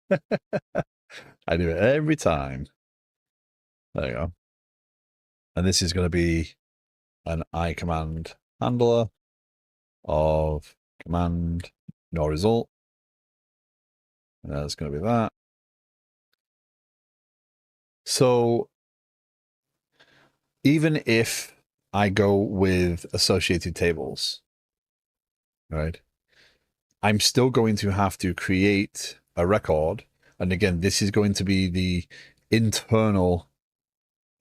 Speaker 1: I do it every time. There you go. And this is going to be an I command handler of command no result. And that's going to be that. So even if I go with associated tables, right, I'm still going to have to create a record. And again, this is going to be the internal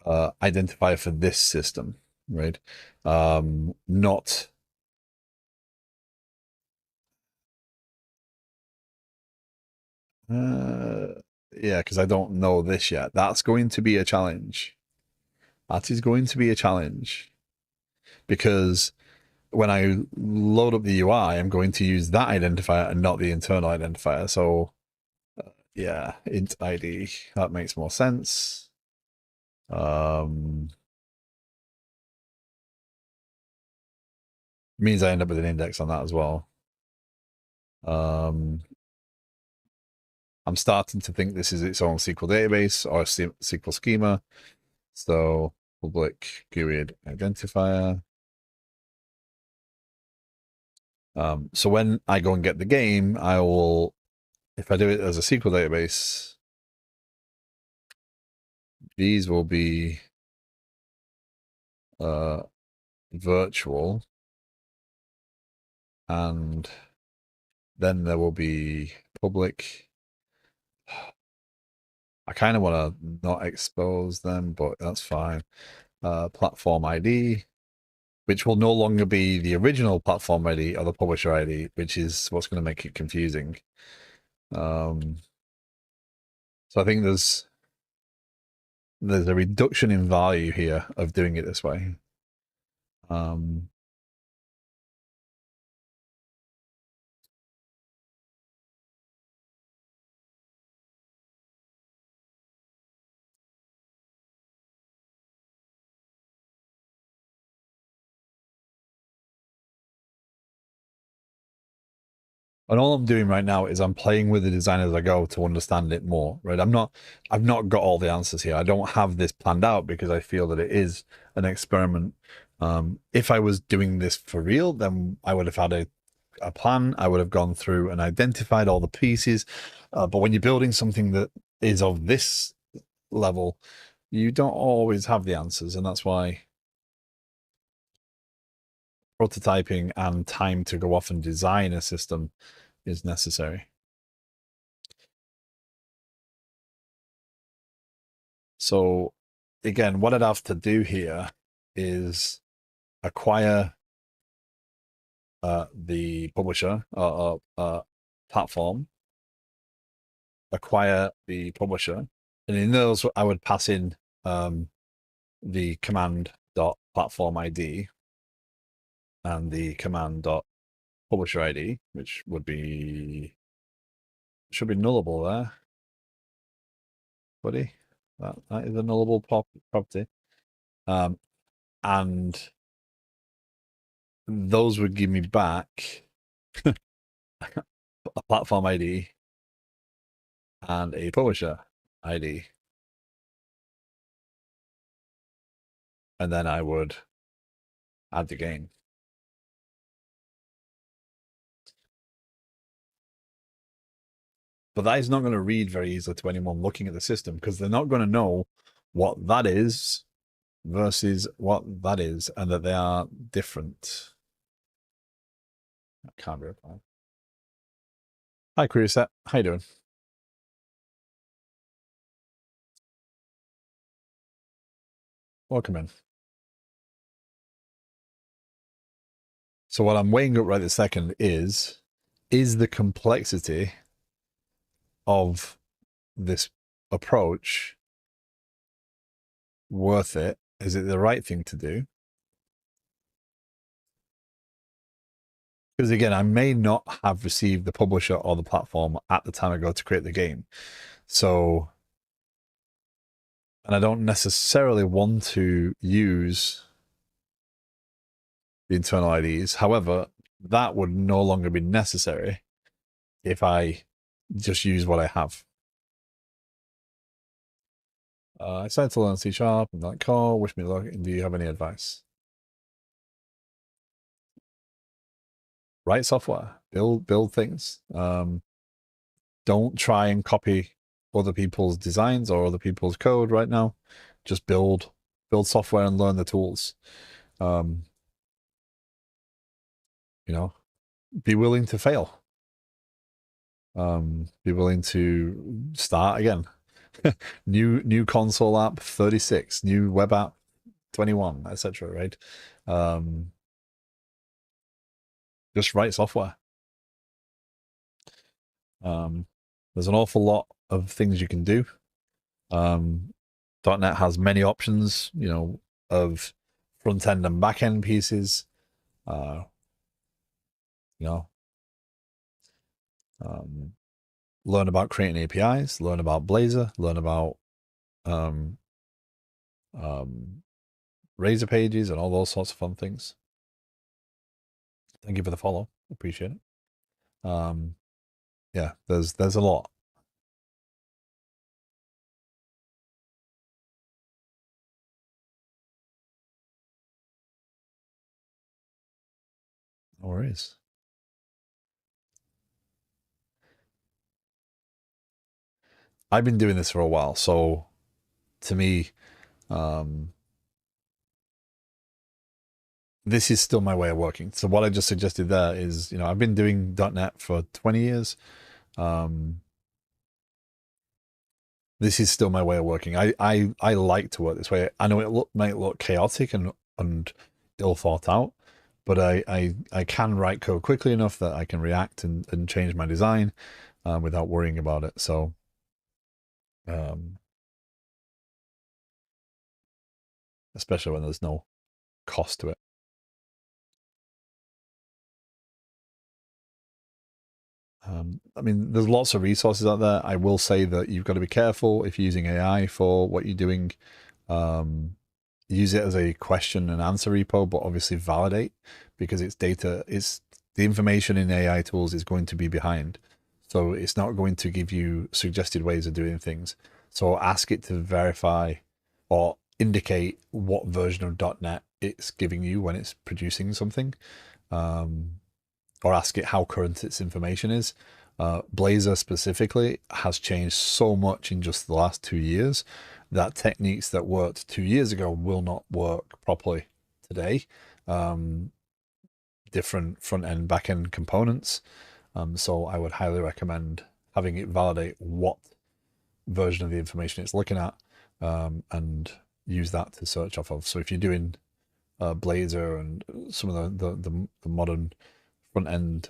Speaker 1: identifier for this system, right? Not yeah, because I don't know this yet. That's going to be a challenge. That is going to be a challenge because when I load up the UI, I'm going to use that identifier and not the internal identifier. So yeah, int ID, that makes more sense. Means I end up with an index on that as well. I'm starting to think this is its own SQL database or SQL schema. So public GUID identifier. So when I go and get the game, I will, if I do it as a SQL database, these will be virtual, and then there will be public. I kind of want to not expose them, but that's fine. Platform ID, which will no longer be the original platform ID or the publisher ID, which is what's going to make it confusing. So I think there's a reduction in value here of doing it this way. And all I'm doing right now is I'm playing with the design as I go to understand it more, right? I've not got all the answers here. I don't have this planned out because I feel that it is an experiment. If I was doing this for real, then I would have had a plan. I would have gone through and identified all the pieces. But when you're building something that is of this level, you don't always have the answers. And that's why prototyping and time to go off and design a system is necessary. So again, what I'd have to do here is acquire the publisher platform, acquire the publisher, and in those I would pass in the command.platform ID and the command.publisher ID, which should be nullable there, buddy. That is a nullable property. And those would give me back a platform ID and a publisher ID. And then I would add the game. But that is not going to read very easily to anyone looking at the system, because they're not going to know what that is versus what that is, and that they are different. That can't be replied. Hi, Query Set. How you doing? Welcome in. So what I'm weighing up right this second is the complexity of this approach worth it? Is it the right thing to do? Because again, I may not have received the publisher or the platform at the time I go to create the game. So, and I don't necessarily want to use the internal IDs. However, that would no longer be necessary if I just use what I have. I decided to learn C# and like core. Wish me luck. And do you have any advice? Write software, build things. Don't try and copy other people's designs or other people's code right now. Just build software and learn the tools. You know, be willing to fail. Be willing to start again. new console app 36, new web app 21, etc. Right? Just write software. There's an awful lot of things you can do. .NET has many options, you know, of front end and back end pieces. You know, learn about creating APIs, learn about Blazor, learn about Razor pages and all those sorts of fun things. Thank you for the follow. Appreciate it. Yeah, there's a lot. No worries. I've been doing this for a while, so to me, this is still my way of working. So what I just suggested there is, you know, I've been doing .NET for 20 years. This is still my way of working. I like to work this way. I know it might look chaotic and ill thought out, but I can write code quickly enough that I can react and change my design without worrying about it. So, especially when there's no cost to it. I mean, there's lots of resources out there. I will say that you've got to be careful if you're using AI for what you're doing. Use it as a question and answer repo, but obviously validate, because it's data. It's the information in AI tools is going to be behind, so it's not going to give you suggested ways of doing things. So ask it to verify or indicate what version of .NET it's giving you when it's producing something. Or ask it how current its information is. Blazor specifically has changed so much in just the last 2 years that techniques that worked 2 years ago will not work properly today. Different front end, back end components. So I would highly recommend having it validate what version of the information it's looking at, and use that to search off of. So if you're doing Blazor and some of the modern front end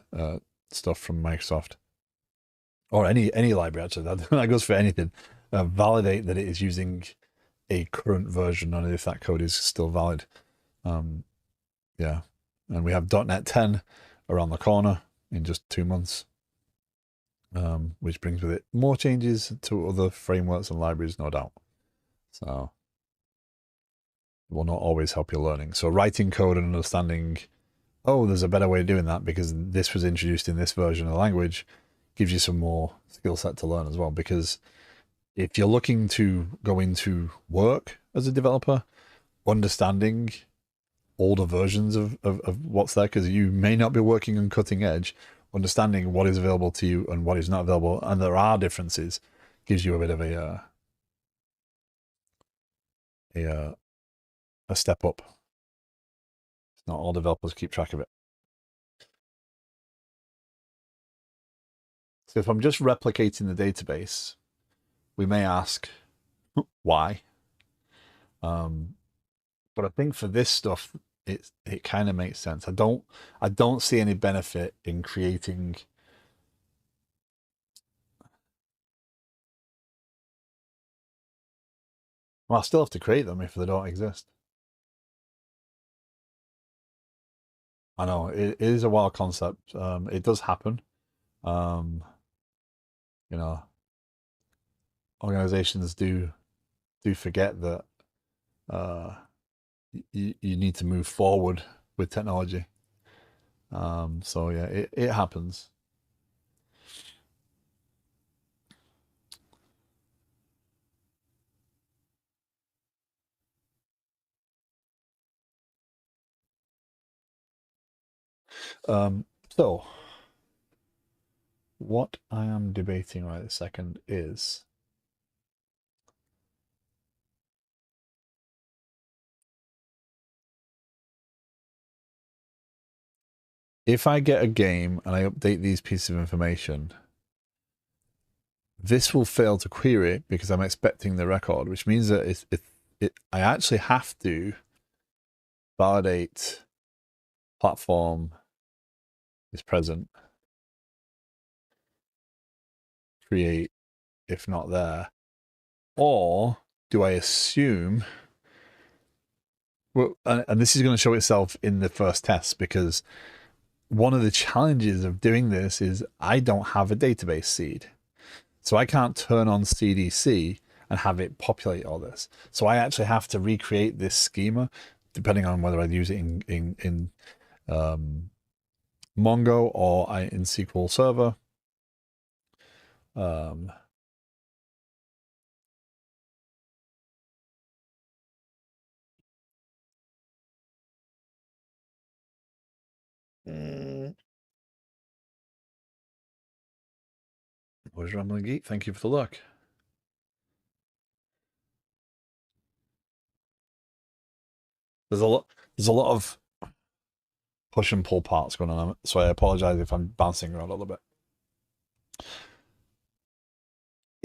Speaker 1: stuff from Microsoft, or any library, actually, that goes for anything, validate that it is using a current version and if that code is still valid. Yeah, and we have .NET 10 around the corner in just 2 months, which brings with it more changes to other frameworks and libraries, no doubt. So it will not always help your learning. So writing code and understanding, oh, there's a better way of doing that because this was introduced in this version of the language, gives you some more skill set to learn as well. Because if you're looking to go into work as a developer, understanding older versions of what's there, because you may not be working on cutting edge. Understanding what is available to you and what is not available, and there are differences, gives you a bit of a step up. Not all developers keep track of it. So if I'm just replicating the database, we may ask why. But I think for this stuff, it kind of makes sense. I don't see any benefit in creating. Well, I still have to create them if they don't exist. I know it is a wild concept. It does happen. You know, organizations do forget that you need to move forward with technology. So yeah, it happens. So what I am debating right this second is if I get a game and I update these pieces of information, this will fail to query because I'm expecting the record, which means that I actually have to validate platform is present, create if not there, or do I assume? Well, and this is going to show itself in the first test, because one of the challenges of doing this is I don't have a database seed. So I can't turn on CDC and have it populate all this. So I actually have to recreate this schema, depending on whether I use it in Mongo or in SQL Server. Where's Rambling Geek? Thank you for the look. There's a lot of push and pull parts going on, so I apologize if I'm bouncing around a little bit.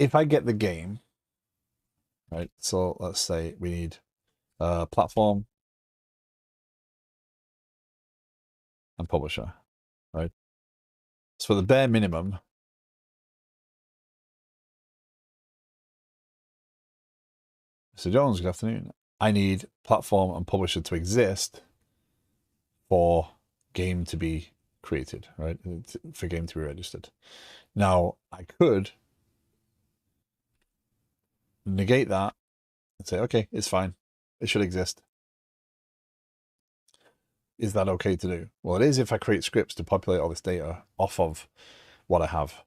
Speaker 1: If I get the game, right, so let's say we need platform and publisher, right? So for the bare minimum, Mr. Jones, good afternoon. I need platform and publisher to exist for game to be created, right? For game to be registered. Now, I could negate that and say, okay, it's fine. It should exist. Is that okay to do? Well, it is if I create scripts to populate all this data off of what I have.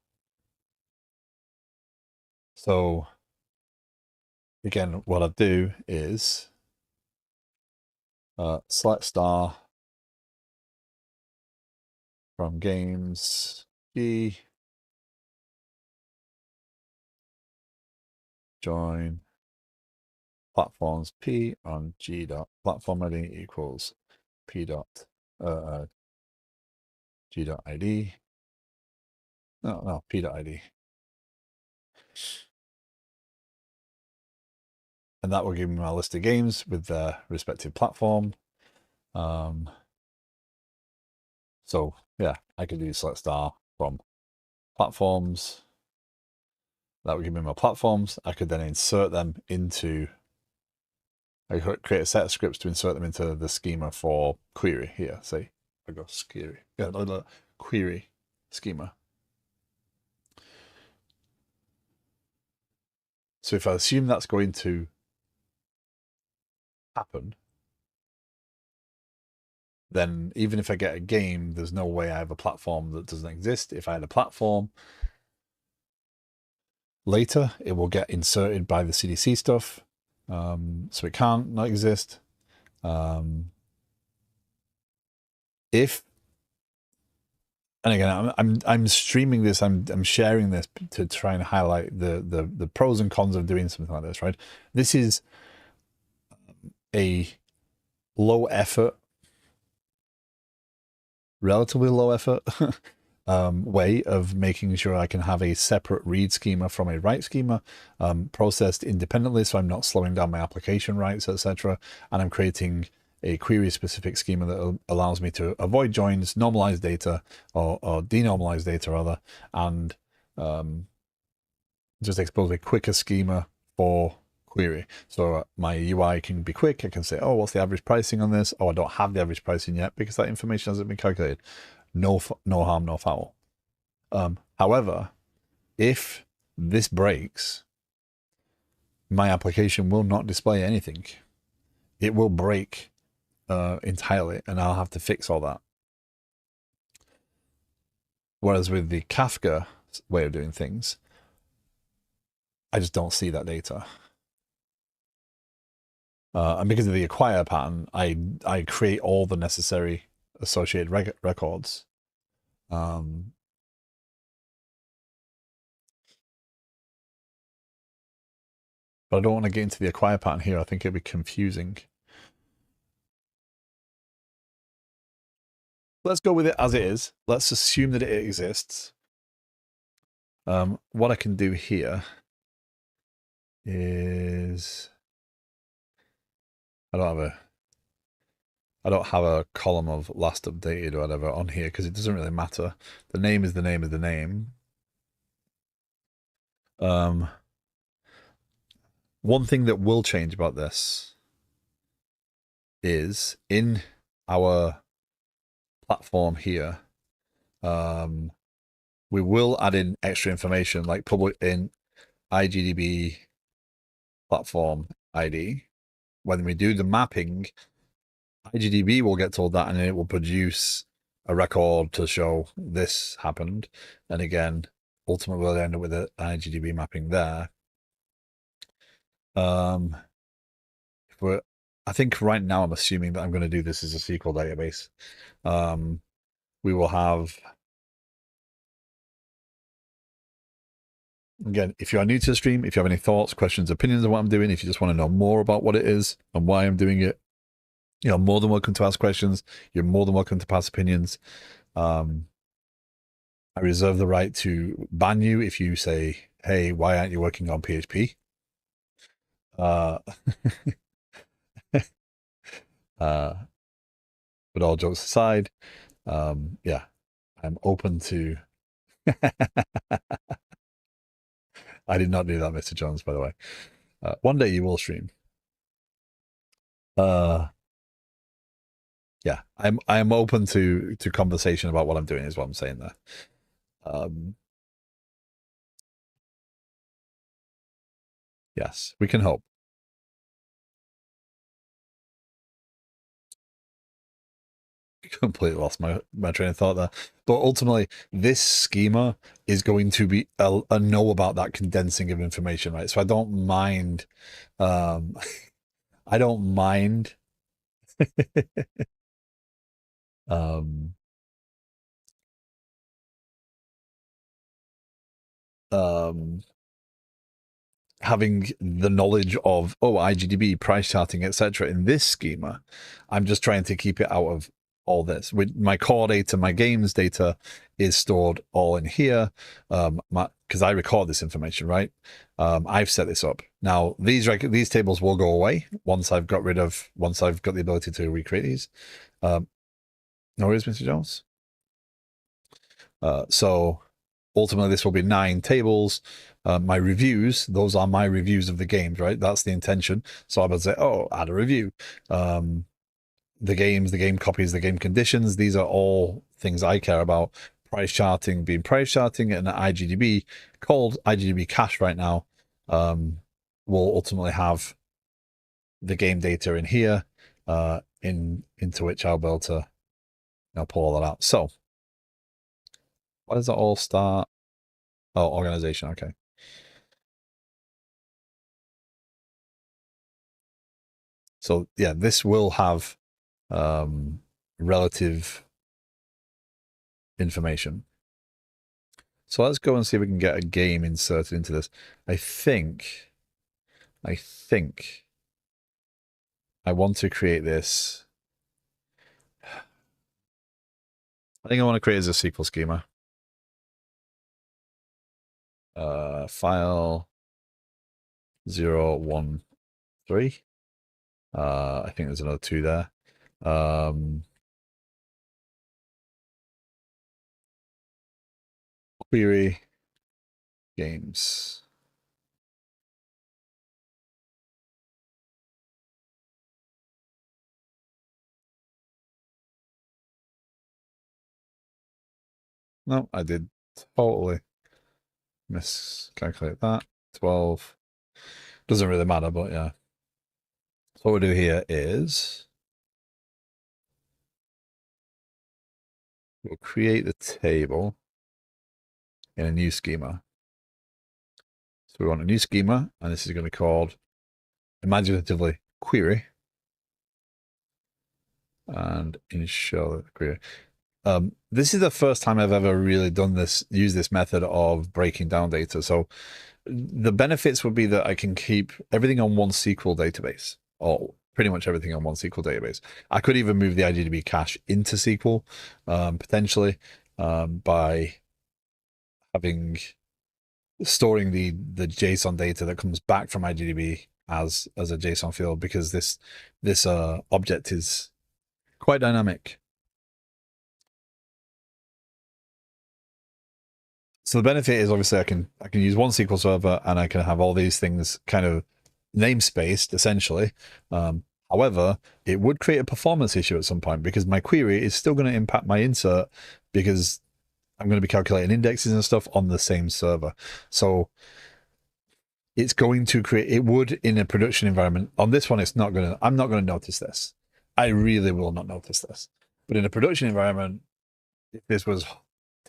Speaker 1: So again, what I do is select star from games G, join platforms P on G dot platform ID equals P dot G dot ID. No, P dot ID. And that will give me my list of games with their respective platform. So yeah, I could do select star from platforms. That would give me my platforms. I could then insert them into, I could create a set of scripts to insert them into the schema for query here. Say, I go query, yeah, query schema. So if I assume that's going to happen, then even if I get a game, there's no way I have a platform that doesn't exist. If I had a platform, later it will get inserted by the CDC stuff. So it can't not exist. if, and again, I'm streaming this, I'm sharing this to try and highlight the pros and cons of doing something like this, right? This is a low effort, relatively low effort way of making sure I can have a separate read schema from a write schema processed independently, so I'm not slowing down my application writes, etc. And I'm creating a query-specific schema that allows me to avoid joins, normalize data, or denormalize data rather, and just expose a quicker schema for query. So my UI can be quick. I can say, oh, what's the average pricing on this? Oh, I don't have the average pricing yet because that information hasn't been calculated. No harm, no foul. However, if this breaks, my application will not display anything. It will break entirely, and I'll have to fix all that. Whereas with the Kafka way of doing things, I just don't see that data. And because of the acquire pattern, I create all the necessary associated records. But I don't want to get into the acquire pattern here. I think it'd be confusing. Let's go with it as it is. Let's assume that it exists. What I can do here is I don't have a column of last updated or whatever on here because it doesn't really matter. The name is the name is the name. One thing that will change about this is in our platform here, we will add in extra information like public in IGDB platform ID. When we do the mapping, IGDB will get told that, and it will produce a record to show this happened. And again, ultimately we'll end up with an IGDB mapping there. I think right now I'm assuming that I'm going to do this as a SQL database. We will have, again, if you are new to the stream, if you have any thoughts, questions, opinions on what I'm doing, if you just want to know more about what it is and why I'm doing it, you're more than welcome to ask questions. You're more than welcome to pass opinions. I reserve the right to ban you if you say, hey, why aren't you working on PHP? But all jokes aside, yeah, I'm open to. I did not do that, Mr. Jones, by the way. One day you will stream. Yeah, I'm open to conversation about what I'm doing is what I'm saying there. Yes, we can hope. Completely lost my train of thought there. But ultimately, this schema is going to be a know about that condensing of information, right? So I don't mind. I don't mind. Having the knowledge of IGDB price charting, etc. in this schema. I'm just trying to keep it out of all this. With my core data, my games data is stored all in here because I record this information, right? I've set this up. Now these tables will go away once I've got the ability to recreate these. No worries, Mr. Jones. So ultimately this will be 9 tables. My reviews, those are my reviews of the games, right? That's the intention. So I would say, oh, add a review. The games, the game copies, the game conditions, these are all things I care about. Price charting being price charting, and IGDB, called IGDB cache right now, will ultimately have the game data in here, into which I'll be able to pull all that out. So why does that all start? Oh, organization, okay. So yeah, this will have relative information. So let's go and see if we can get a game inserted into this. I think I want to create this. I think I want to create as a SQL schema. File 013. I think there's another 2 there. Query games. No, I did totally miscalculate that. 12. Doesn't really matter, but yeah. So what we'll do here is we'll create the table in a new schema. So we want a new schema, and this is going to be called imaginatively query. And ensure that the query. This is the first time I've ever really done this, used this method of breaking down data. So the benefits would be that I can keep everything on one SQL database, or pretty much everything on one SQL database. I could even move the IDDB cache into SQL, potentially, by storing the JSON data that comes back from IDDB as a JSON field, because this object is quite dynamic. So the benefit is obviously I can use one SQL server and I can have all these things kind of namespaced essentially. However, it would create a performance issue at some point because my query is still going to impact my insert because I'm going to be calculating indexes and stuff on the same server. So it's going to create, it would in a production environment. On this one, I'm not going to notice this. I really will not notice this. But in a production environment, if this was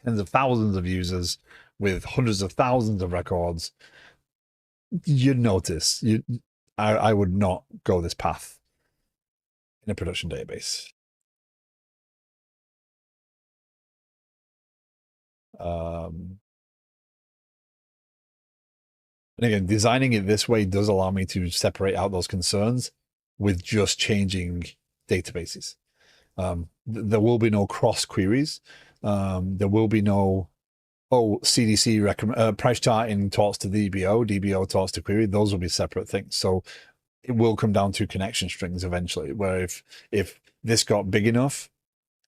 Speaker 1: tens of thousands of users with hundreds of thousands of records, you'd notice. I would not go this path in a production database. And again, designing it this way does allow me to separate out those concerns with just changing databases. There will be no cross queries. There will be no, CDC price charting talks to DBO, DBO talks to query. Those will be separate things. So it will come down to connection strings eventually, where if this got big enough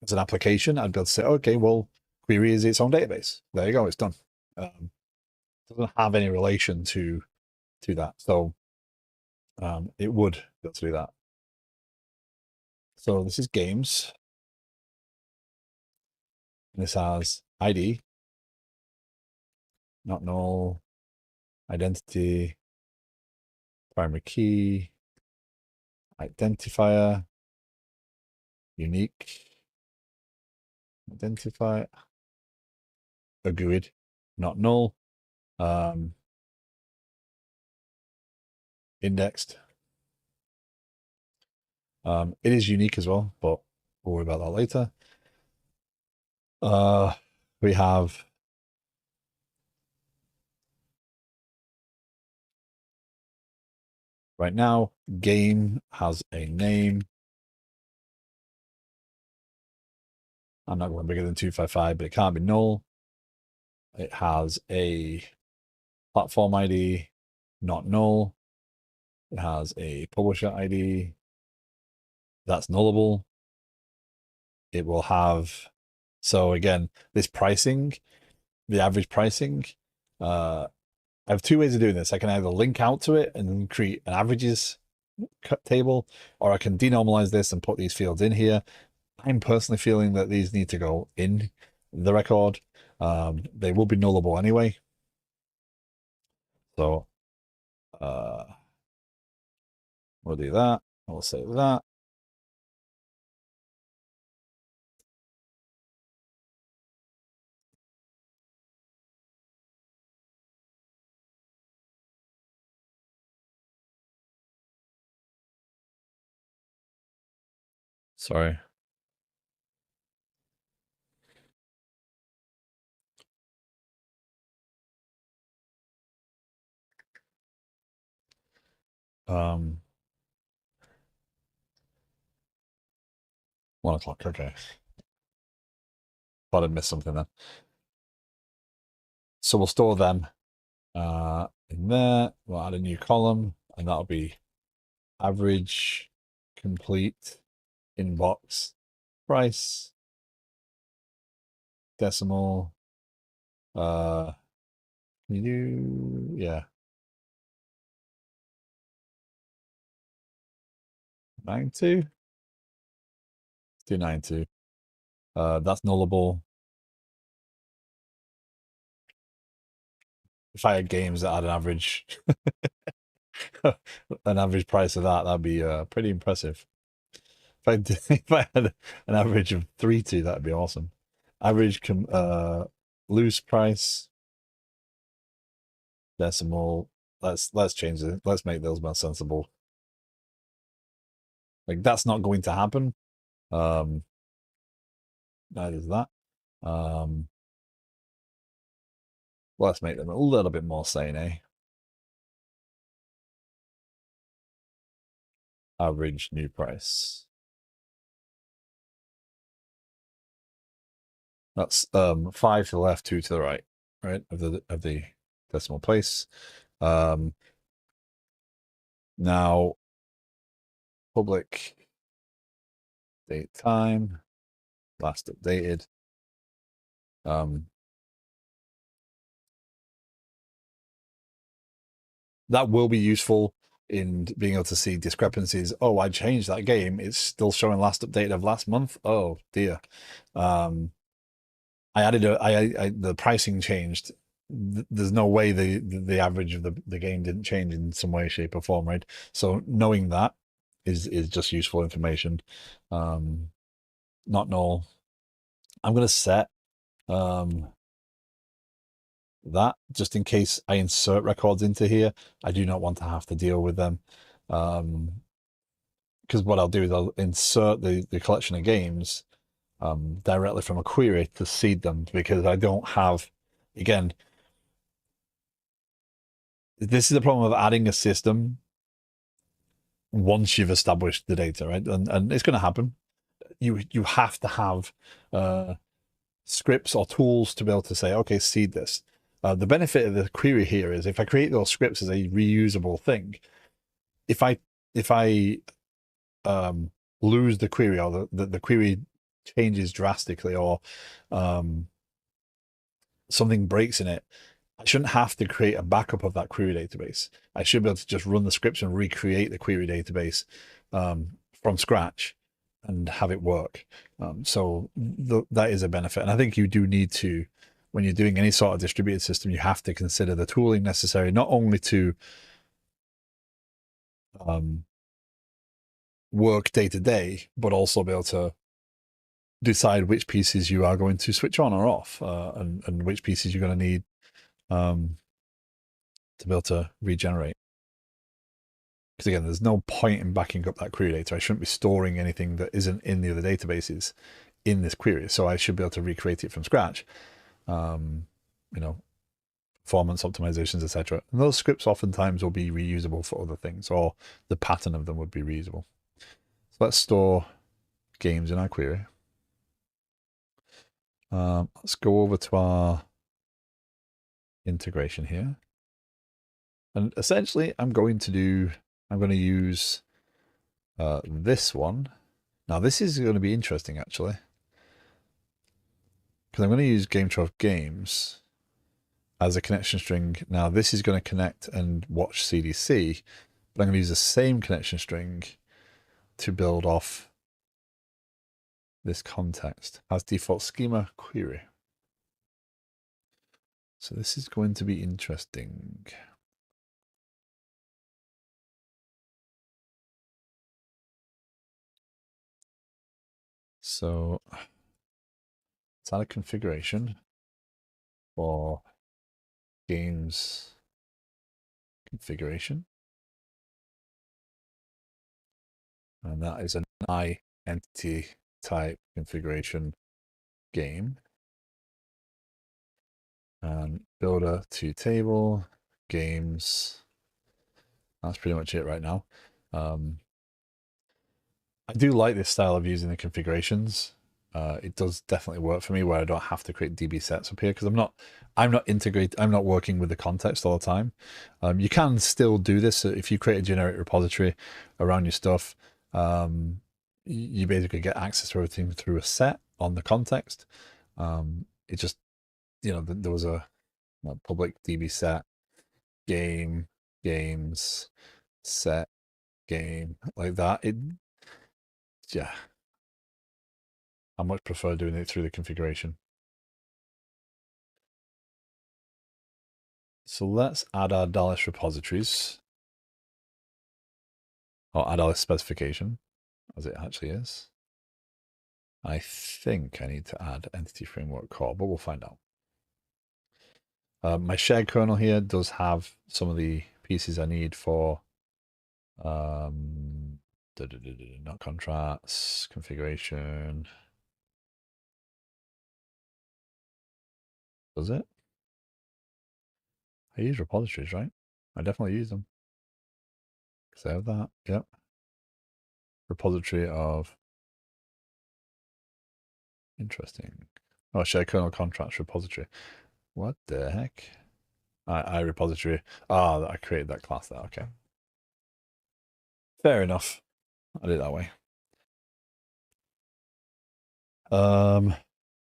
Speaker 1: as an application, I'd be able to say, okay, well, query is its own database. There you go, it's done. Doesn't have any relation to that. So it would be able to do that. So this is games. And this has ID, not null, identity, primary key, identifier, unique, identifier, agreed, not null, indexed. It is unique as well, but we'll worry about that later. We have right now, game has a name. I'm not going bigger than 255, but it can't be null. It has a platform ID, not null. It has a publisher ID. That's nullable. It will have, so again, this pricing, the average pricing, I have 2 ways of doing this. I can either link out to it and create an averages table, or I can denormalize this and put these fields in here. I'm personally feeling that these need to go in the record. They will be nullable anyway. So we'll do that. We'll save that. Sorry. 1 o'clock. Okay. Thought I'd missed something then. So we'll store them in there. We'll add a new column, and that'll be average complete inbox price decimal. Can you do, yeah, 92? Do 92. That's nullable. If I had games that had an average price of that, that'd be pretty impressive. If I had an average of 3.2, that'd be awesome. Average loose price decimal. Let's change it. Let's make those more sensible. Like that's not going to happen. Neither is that. Let's make them a little bit more sane, eh? Average new price. That's 5 to the left, 2 to the right, right of the decimal place. Now public date time last updated. That will be useful in being able to see discrepancies. Oh, I changed that game. It's still showing last update of last month. Oh dear. I added the pricing changed. There's no way the average of the game didn't change in some way, shape, or form, right? So knowing that is just useful information. Not null. I'm gonna set that just in case I insert records into here. I do not want to have to deal with them. Because what I'll do is I'll insert the collection of games directly from a query to seed them, because I don't have, again, this is the problem of adding a system once you've established the data, right? And it's going to happen. You have to have scripts or tools to be able to say, okay, seed this. The benefit of the query here is if I create those scripts as a reusable thing, if I lose the query, or the query changes drastically, or something breaks in it, I shouldn't have to create a backup of that query database. I should be able to just run the scripts and recreate the query database from scratch and have it work. So that is a benefit. And I think you do need to, when you're doing any sort of distributed system, you have to consider the tooling necessary, not only to work day to day, but also be able to decide which pieces you are going to switch on or off, and which pieces you're going to need to be able to regenerate. Because again, there's no point in backing up that query data. I shouldn't be storing anything that isn't in the other databases in this query. So I should be able to recreate it from scratch. Performance optimizations, etc. And those scripts oftentimes will be reusable for other things, or the pattern of them would be reusable. So let's store games in our query. Let's go over to our integration here. And essentially, I'm going to use this one. Now, this is going to be interesting, actually, because I'm going to use GameTrove Games as a connection string. Now, this is going to connect and watch CDC, but I'm going to use the same connection string to build off this context as default schema query. So this is going to be interesting. So let's add a configuration for games configuration. And that is an entity type configuration game. And builder to table games That's pretty much it right now. I do like this style of using the configurations. It does definitely work for me where I don't have to create DB sets up here because I'm not working with the context all the time. You can still do this if you create a generic repository around your stuff. You basically get access to everything through a set on the context. It just, there was a public DB set, game, games, set, game, like that. Yeah, I much prefer doing it through the configuration. So let's add our Dallas repositories, or add our specification, as it actually is. I think I need to add entity framework core, but we'll find out. My shared kernel here does have some of the pieces I need for not contracts, configuration. Does it? I use repositories, right? I definitely use them. Because I have that. Yep. Repository of interesting. Oh, shared kernel contracts repository. What the heck? I repository. Ah, I created that class there. Okay. Fair enough. I did it that way.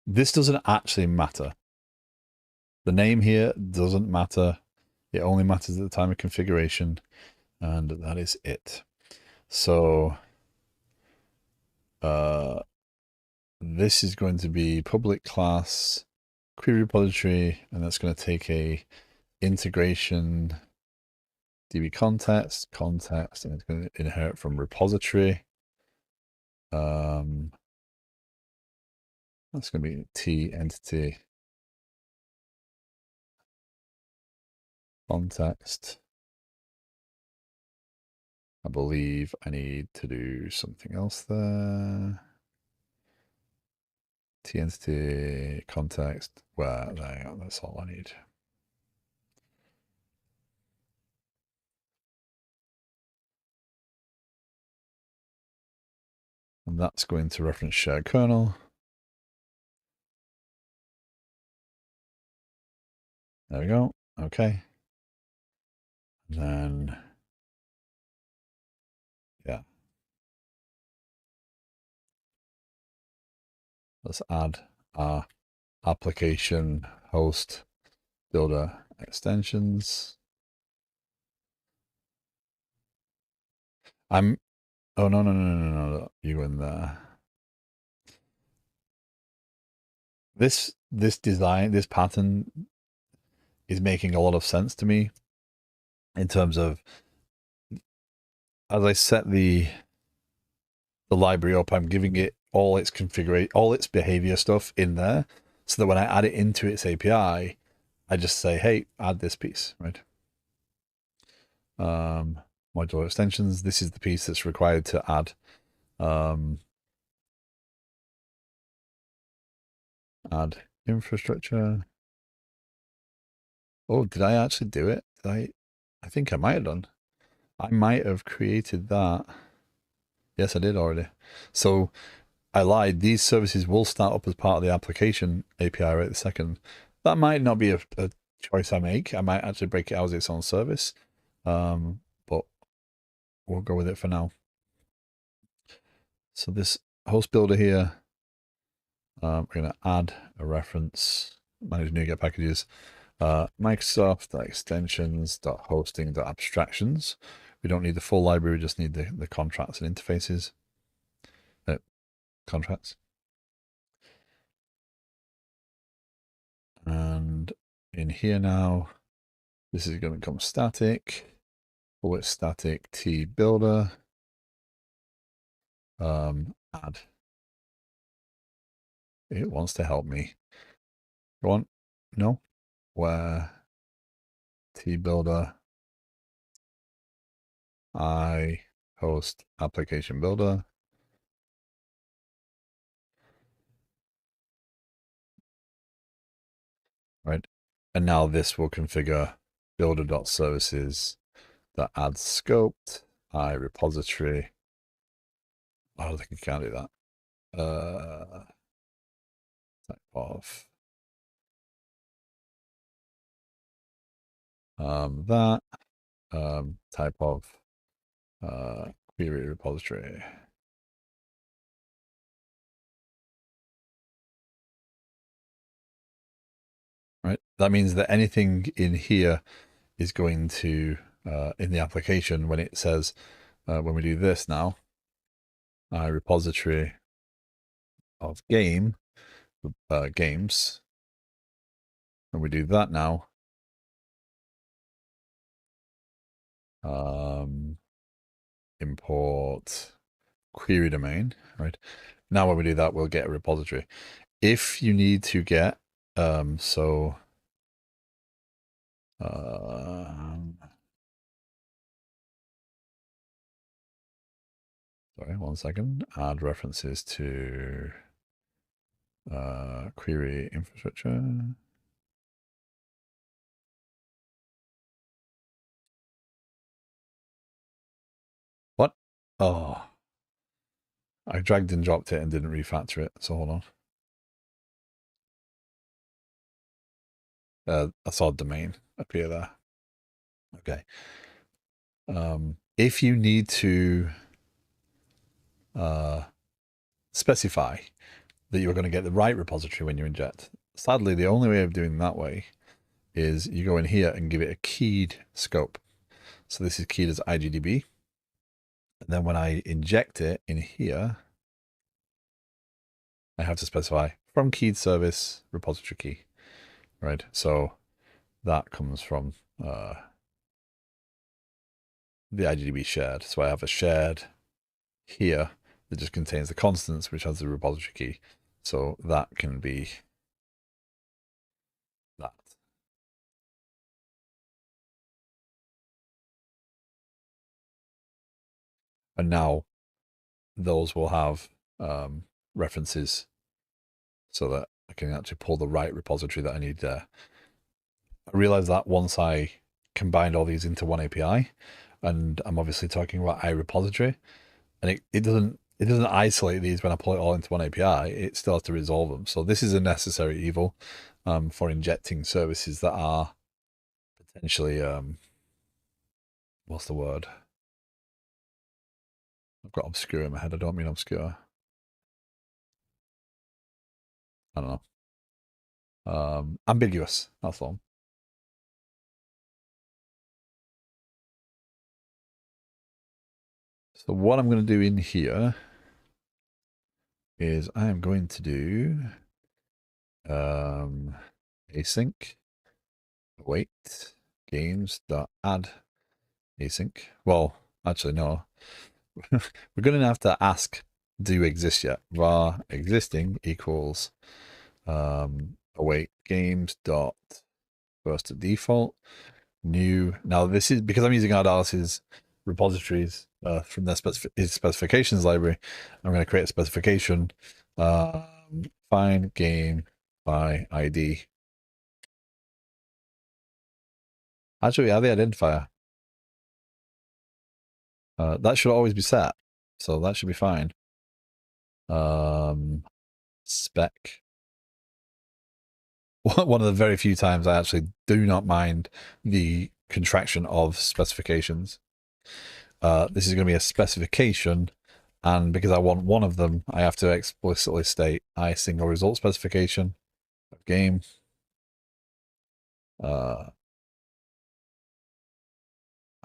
Speaker 1: This doesn't actually matter. The name here doesn't matter. It only matters at the time of configuration, and that is it. So this is going to be public class query repository, and that's going to take a integration DB context, and it's going to inherit from repository. That's going to be T entity context. I believe I need to do something else there. T entity context. Well, there you go. That's all I need. And that's going to reference shared kernel. There we go. Okay. And then, yeah. Let's add our application host builder extensions. Oh, no. You in there. This design, this pattern is making a lot of sense to me in terms of as I set the library up, I'm giving it all its configuration, all its behavior stuff in there, so that when I add it into its API, I just say, hey, add this piece, right? Modular extensions. This is the piece that's required to add add infrastructure. Oh, did I actually do it? I think I might have done. I might have created that. Yes, I did already. So I lied. These services will start up as part of the application API right this second. That might not be a choice I make. I might actually break it out as its own service. But we'll go with it for now. So this host builder here, we're going to add a reference, manage NuGet packages, Microsoft extensions.hosting.abstractions. We don't need the full library, we just need the contracts and interfaces. Contracts. And in here now, this is going to become static. Bullet static T builder. Add. It wants to help me. Go on. No. Where T builder. I host application builder. Right. And now this will configure builder.services that adds scoped, I repository. I don't think I can do that. Type of that type of query repository. Right. That means that anything in here is going to in the application when it says when we do this now, I repository of games. When we do that now, import query domain, right? Now when we do that, we'll get a repository. If you need to get, sorry, 1 second, add references to query infrastructure. What? Oh, I dragged and dropped it and didn't refactor it. So hold on. I saw domain appear there. Okay. If you need to specify that you're going to get the right repository when you inject, sadly, the only way of doing that way is you go in here and give it a keyed scope. So this is keyed as IGDB. And then when I inject it in here, I have to specify from keyed service repository key, right? So that comes from the IGDB shared. So I have a shared here that just contains the constants, which has the repository key. So that can be that. And now those will have references so that I can actually pull the right repository that I need there. I realized that once I combined all these into one API, and I'm obviously talking about iRepository, and it doesn't isolate these when I pull it all into one API. It still has to resolve them. So this is a necessary evil for injecting services that are potentially what's the word? I've got obscure in my head. I don't mean obscure. I don't know. Ambiguous. That's all. So what I'm going to do in here is I am going to do async await games.add async. Well, actually, no. We're going to have to ask, do exist yet? Var existing equals await games dot first to default new. Now this is because I'm using Ardalis's repositories from their his specifications library. I'm going to create a specification. Find game by ID. Actually, add the identifier. That should always be set, so that should be fine. Spec. One of the very few times I actually do not mind the contraction of specifications. This is going to be a specification, and because I want one of them, I have to explicitly state I single result specification of game.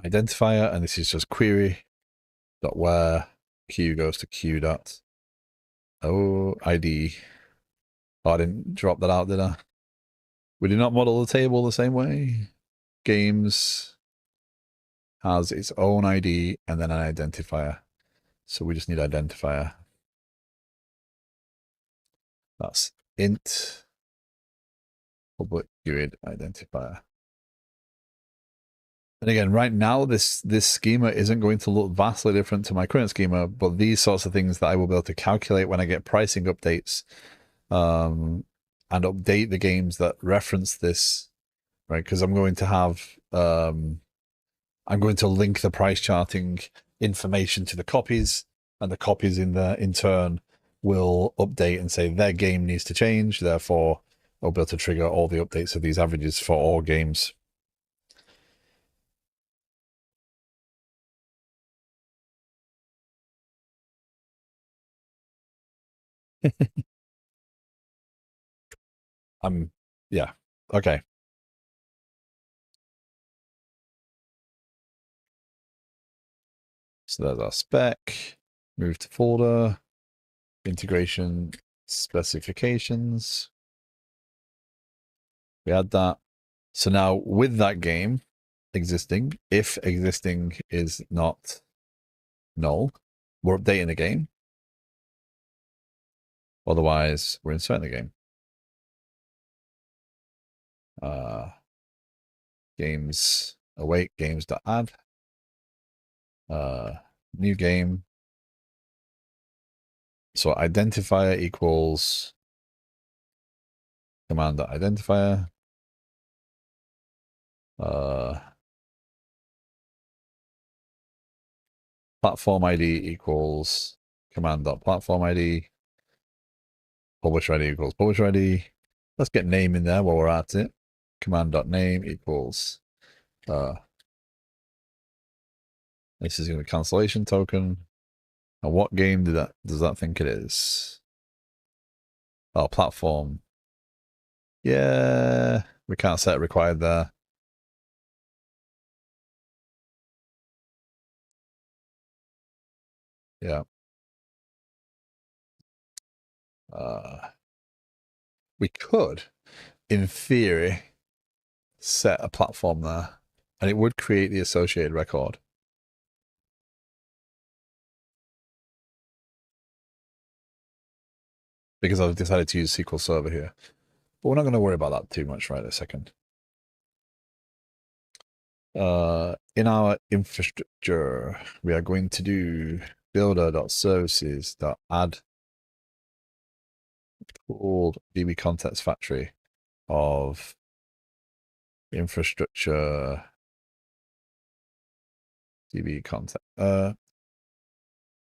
Speaker 1: Identifier, and this is just query dot where q goes to q dot ID. Oh, I didn't drop that out, did I? We did not model the table the same way. Games has its own ID and then an identifier. So we just need identifier. That's int public period identifier. And again, right now, this schema isn't going to look vastly different to my current schema, but these sorts of things that I will be able to calculate when I get pricing updates and update the games that reference this, right? Because I'm going to have I'm going to link the price charting information to the copies, and the copies in turn will update and say their game needs to change. Therefore, I'll be able to trigger all the updates of these averages for all games. Yeah. Okay. So there's our spec. Move to folder. Integration specifications. We add that. So now with that game existing, if existing is not null, we're updating the game. Otherwise, we're inserting the game. Games await games.add. New game. So identifier equals command.identifier. Platform ID equals command.platform ID. Publisher ID equals publisher ID. Let's get name in there while we're at it. Command.name equals this is going to be cancellation token. And what game does that think it is? Oh, platform. Yeah, we can't set required there. Yeah. We could, in theory, set a platform there, and it would create the associated record. Because I've decided to use SQL Server here. But we're not going to worry about that too much right a second. In our infrastructure, we are going to do builder.services.add called DB context factory of infrastructure DB context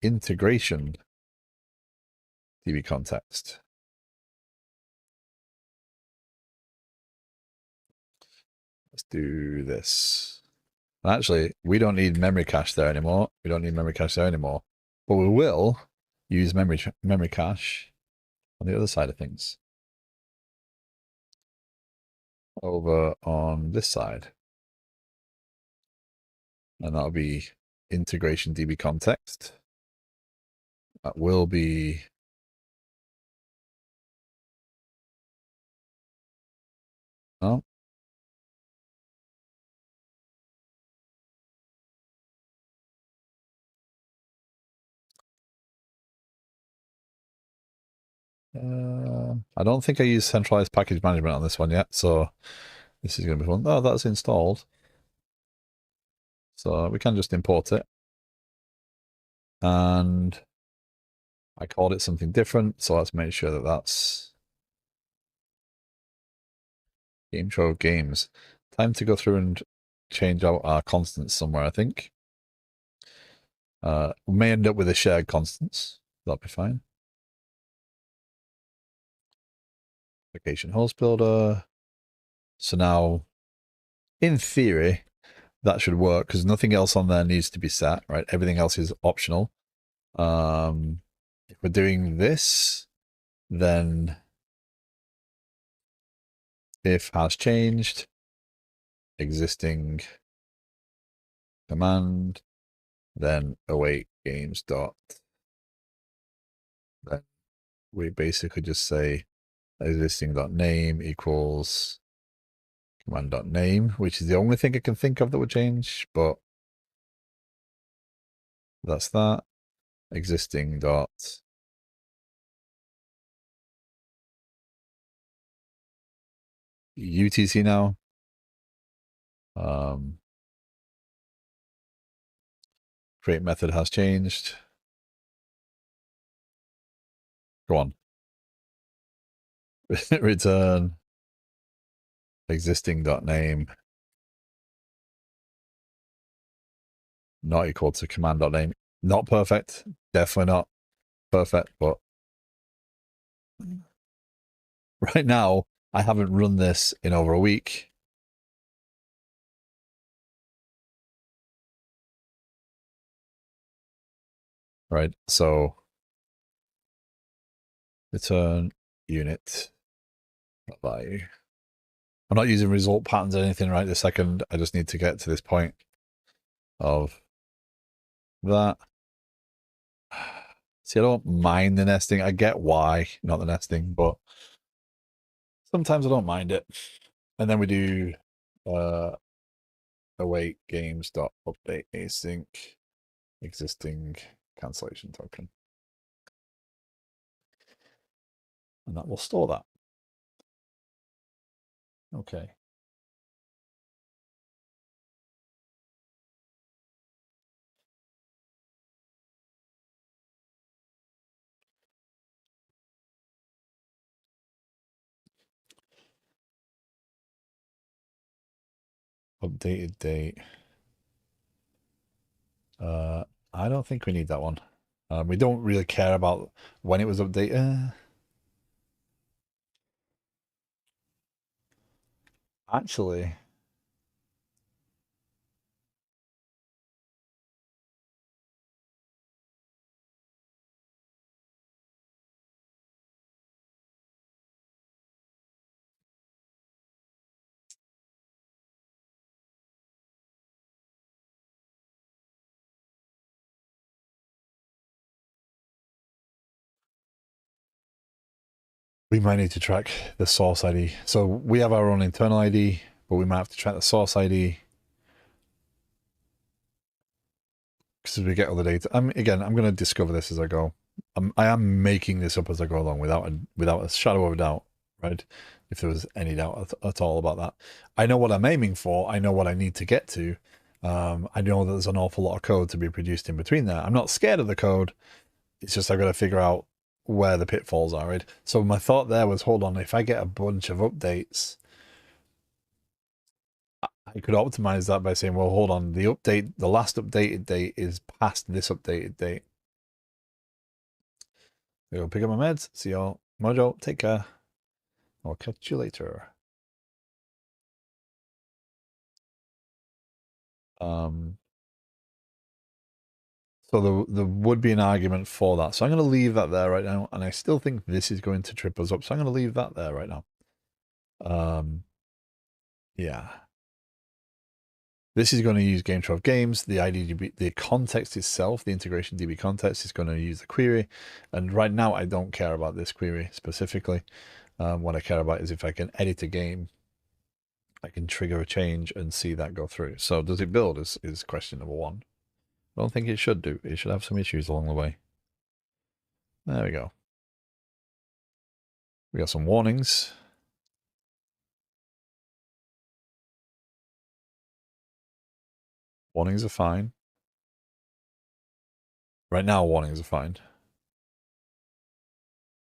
Speaker 1: integration DB context. Let's do this. Actually, we don't need memory cache there anymore. But we will use memory cache on the other side of things. Over on this side. And that'll be integration DB context. That will be oh. I don't think I use centralized package management on this one yet, so this is going to be fun. Oh, that's installed. So we can just import it. And I called it something different, so let's make sure that that's intro of games. Time to go through and change out our constants somewhere, I think. We may end up with a shared constants. That'll be fine. Application host builder. So now, in theory, that should work because nothing else on there needs to be set, right? Everything else is optional. If we're doing this, then if has changed, existing command, then await games dot. Then we basically just say existing dot name equals command dot name, which is the only thing I can think of that would change, but that's that. Existing dot UTC now. Create method has changed. Go on. Return existing dot name not equal to command.name. Not perfect, definitely not perfect, but right now I haven't run this in over a week. Right, so return unit value. I'm not using result patterns or anything right this second. I just need to get to this point of that. See, I don't mind the nesting. I get why, not the nesting, but sometimes I don't mind it. And then we do await games.update async existing cancellation token. And that will store that. Okay. Updated date. I don't think we need that one. We don't really care about when it was updated. Actually, we might need to track the source ID. So we have our own internal ID, but we might have to track the source ID because we get all the data. Again, I'm going to discover this as I go. I am making this up as I go along without a shadow of a doubt, right? If there was any doubt at all about that. I know what I'm aiming for. I know what I need to get to. I know that there's an awful lot of code to be produced in between there. I'm not scared of the code. It's just I've got to figure out where the pitfalls are, right? So my thought there was, hold on, if I get a bunch of updates, I could optimize that by saying, well, hold on, the last updated date is past this updated date. I go pick up my meds. See y'all. Mojo, take care. I'll catch you later. So there would be an argument for that. So I'm going to leave that there right now. And I still think this is going to trip us up. So I'm going to leave that there right now. Yeah. This is going to use game 12 games. The IDDB, the context itself, the integration DB context is going to use the query. And right now, I don't care about this query specifically. What I care about is if I can edit a game, I can trigger a change and see that go through. So does it build is question number one. I don't think it should do. It should have some issues along the way. There we go. We got some warnings. Warnings are fine. Right now, warnings are fine.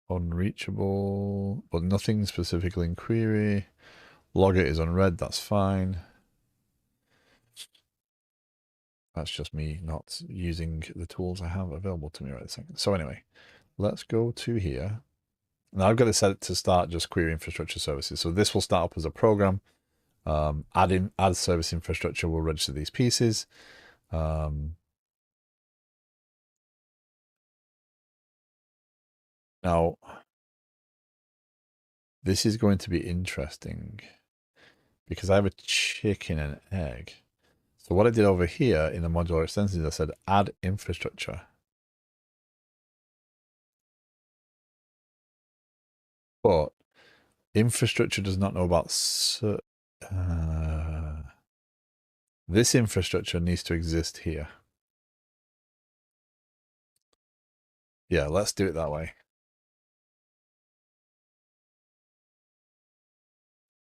Speaker 1: Unreachable, but nothing specifically in query. Logger is unread, that's fine. That's just me not using the tools I have available to me right this second. So anyway, let's go to here. Now I've got it set to start just query infrastructure services. So this will start up as a program. Add service infrastructure will register these pieces. Now, this is going to be interesting because I have a chicken and egg. So what I did over here in the modular extensions, I said add infrastructure. But infrastructure does not know about this infrastructure needs to exist here. Yeah, let's do it that way.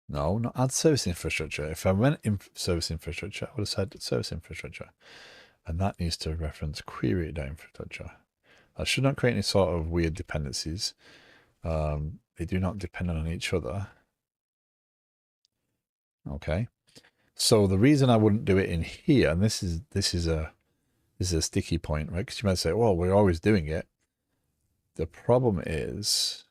Speaker 1: No, not add service infrastructure. If I went in service infrastructure, I would have said service infrastructure. And that needs to reference query.infrastructure. That should not create any sort of weird dependencies. They do not depend on each other. Okay. So the reason I wouldn't do it in here, and this is a This is a sticky point, right? Because you might say, well, we're always doing it. The problem is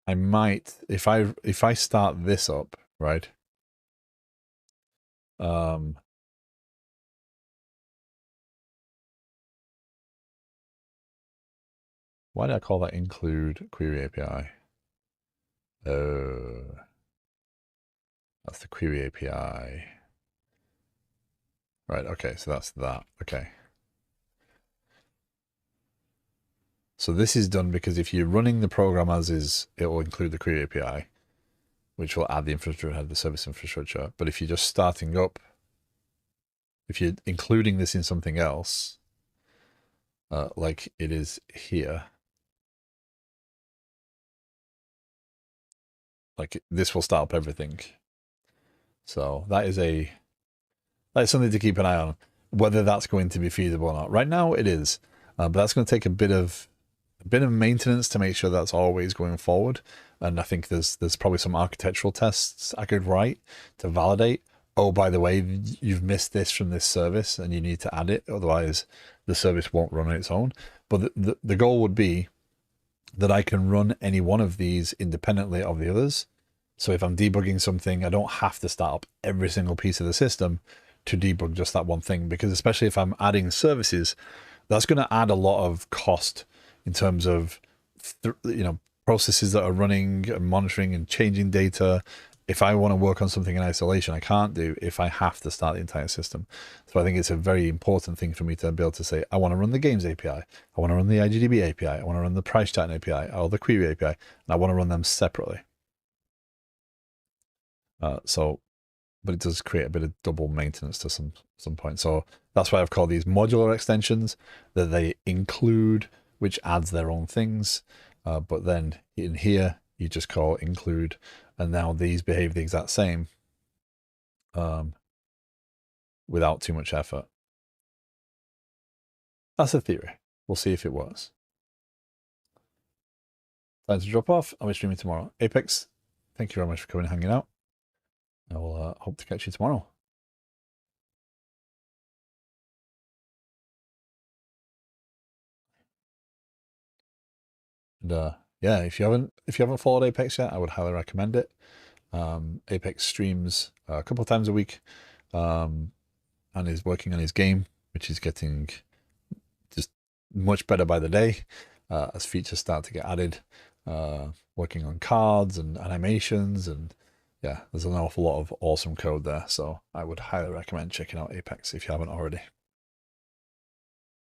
Speaker 1: I might, if I start this up, right? Why did I call that include query API? Oh, that's the query API. Right, okay, so that's that. Okay. So this is done because if you're running the program as is, it will include the query API, which will add the infrastructure, add the service infrastructure. But if you're just starting up, if you're including this in something else, like it is here, like this will start up everything. So that's something to keep an eye on, whether that's going to be feasible or not. Right now it is, but that's going to take a bit of maintenance to make sure that's always going forward. And I think there's probably some architectural tests I could write to validate. Oh, by the way, you've missed this from this service and you need to add it. Otherwise, the service won't run on its own. But the goal would be that I can run any one of these independently of the others. So if I'm debugging something, I don't have to start up every single piece of the system to debug just that one thing. Because especially if I'm adding services, that's going to add a lot of cost in terms of processes that are running and monitoring and changing data. If I want to work on something in isolation, I can't do if I have to start the entire system. So I think it's a very important thing for me to be able to say, I want to run the games API, I want to run the IGDB API, I want to run the price chatting API, or the query API, and I want to run them separately. But it does create a bit of double maintenance to some point. So that's why I've called these modular extensions, that they include, which adds their own things. But then in here, you just call include, and now these behave the exact same without too much effort. That's a theory. We'll see if it works. Time to drop off. I'll be streaming tomorrow. Apex, thank you very much for coming and hanging out. I will hope to catch you tomorrow. And yeah, if you haven't followed Apex yet, I would highly recommend it. Apex streams a couple of times a week, and is working on his game, which is getting just much better by the day as features start to get added. Working on cards and animations, and yeah, there's an awful lot of awesome code there. So I would highly recommend checking out Apex if you haven't already.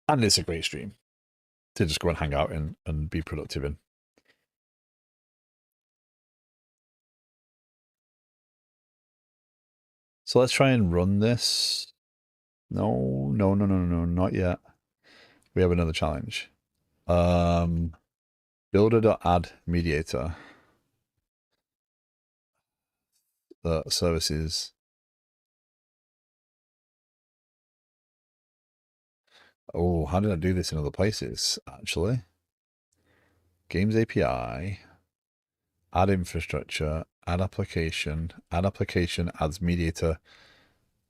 Speaker 1: And it's a great stream to just go and hang out in and be productive in. So let's try and run this. No, not yet. We have another challenge. Builder.add mediator. The services. Oh, how did I do this in other places, actually? Games API, add infrastructure, add application adds mediator,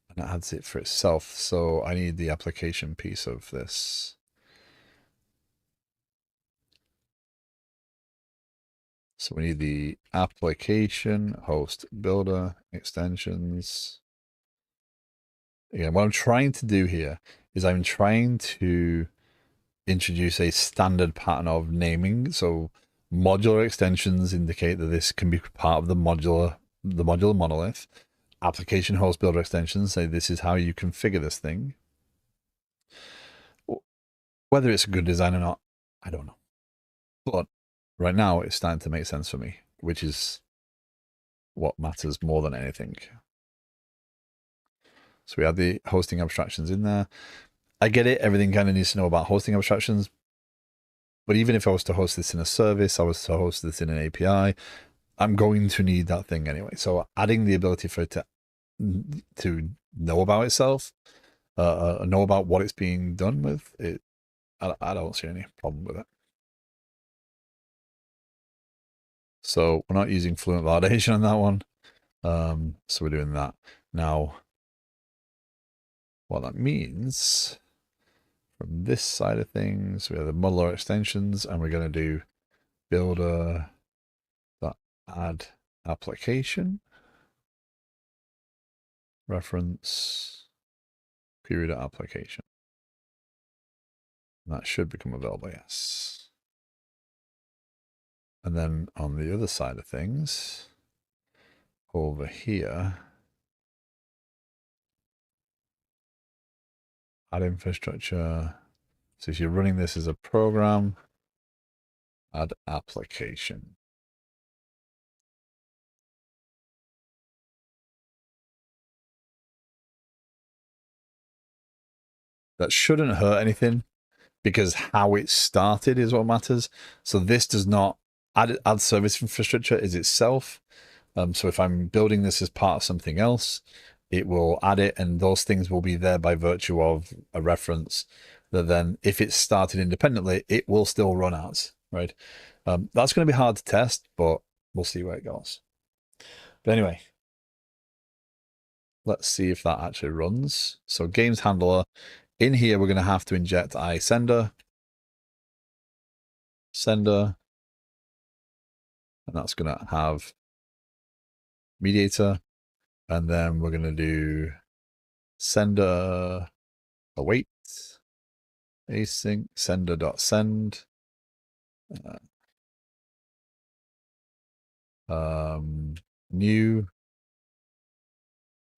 Speaker 1: and it adds it for itself. So I need the application piece of this. So we need the application, host, builder, extensions. Again, what I'm trying to do here is I'm trying to introduce a standard pattern of naming. So modular extensions indicate that this can be part of the modular monolith. Application host builder extensions say this is how you configure this thing. Whether it's a good design or not, I don't know. But right now it's starting to make sense for me, which is what matters more than anything. So we have the hosting abstractions in there. I get it. Everything kind of needs to know about hosting abstractions. But even if I was to host this in a service, I was to host this in an API, I'm going to need that thing anyway. So adding the ability for it to know about itself, know about what it's being done with, I don't see any problem with it. So we're not using fluent validation on that one. So we're doing that. Now, what that means from this side of things, we have the modular extensions, and we're going to do builder that add application reference period application. And that should become available, yes. And then on the other side of things, over here, add infrastructure. So if you're running this as a program, add application. That shouldn't hurt anything because how it started is what matters. So this does not add service infrastructure is itself. So if I'm building this as part of something else, it will add it, and those things will be there by virtue of a reference that then, if it's started independently, it will still run as, right? That's going to be hard to test, but we'll see where it goes. But anyway, let's see if that actually runs. So games handler, in here, we're going to have to inject iSender, sender, and that's going to have mediator. And then we're going to do sender await, async, sender.send. New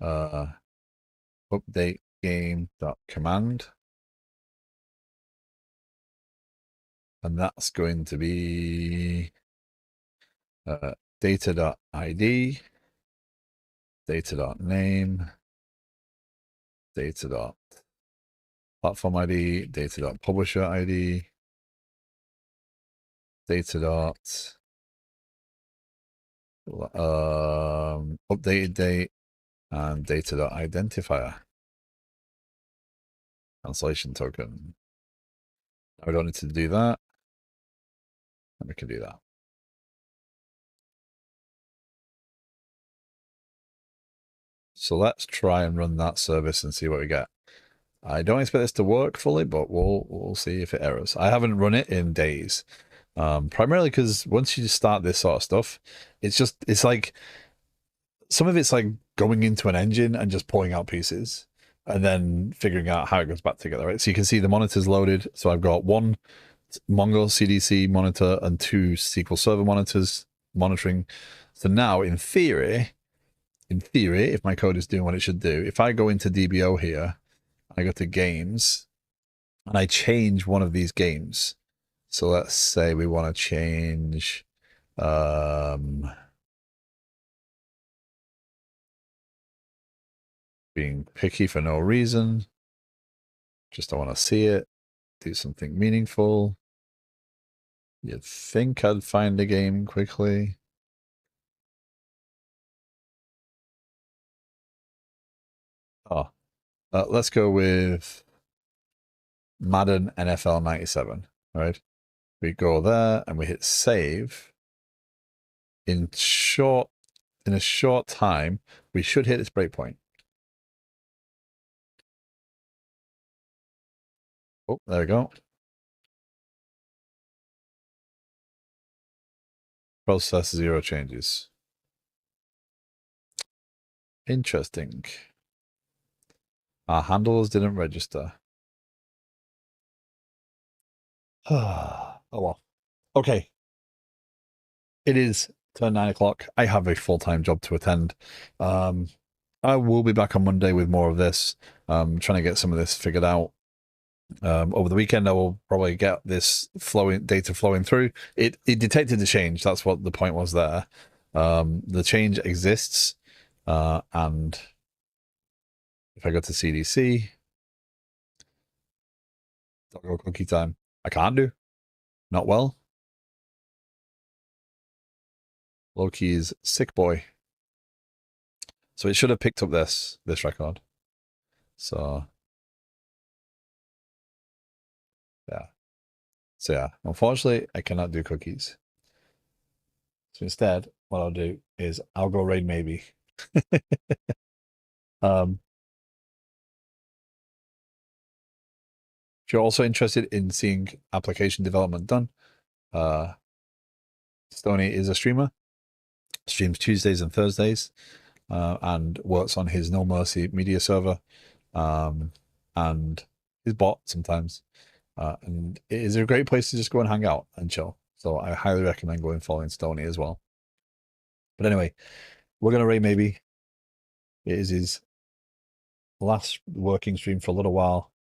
Speaker 1: update game.command. And that's going to be data.id, data.name, data.platform ID, data.publisher ID, updated date, and data.identifier. Cancellation token. Now we don't need to do that. And we can do that. So let's try and run that service and see what we get. I don't expect this to work fully, but we'll see if it errors. I haven't run it in days, primarily because once you start this sort of stuff, it's like some of it's like going into an engine and just pulling out pieces and then figuring out how it goes back together, right? So you can see the monitors loaded. So I've got one Mongo CDC monitor and two SQL Server monitors monitoring. So now, in theory, if my code is doing what it should do, if I go into DBO here, I go to games, and I change one of these games. So let's say we want to change being picky for no reason. Just I want to see it, do something meaningful. You'd think I'd find a game quickly. Oh, let's go with Madden NFL 97, right? We go there and we hit save. In a short time, we should hit this breakpoint. Oh, there we go. Process 0 changes. Interesting. Our handles didn't register. Oh well. Okay. It is turn 9 o'clock. I have a full-time job to attend. I will be back on Monday with more of this. Trying to get some of this figured out. Over the weekend, I will probably get this data flowing through. It detected the change. That's what the point was there. The change exists, and if I go to CDC, doggo cookie time. I can't do. Not well. Loki's sick boy. So it should have picked up this record. So yeah. So yeah, unfortunately, I cannot do cookies. So instead, what I'll do is I'll go raid maybe. If you're also interested in seeing application development done, Stoney is a streamer, streams Tuesdays and Thursdays, and works on his No Mercy media server, and his bot sometimes. And it is a great place to just go and hang out and chill. So I highly recommend going and following Stoney as well. But anyway, we're going to rate maybe. It is his last working stream for a little while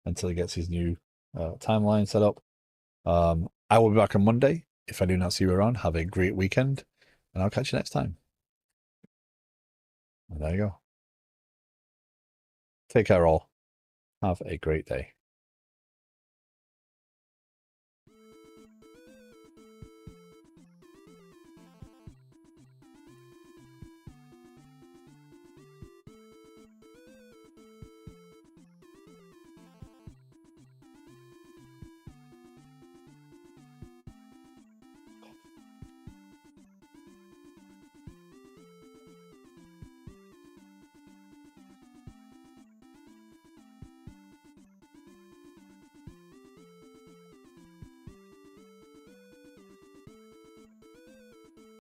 Speaker 1: until he gets his new timeline set up. I will be back on Monday. If I do not see you around, have a great weekend, and I'll catch you next time. And there you go. Take care, all. Have a great day.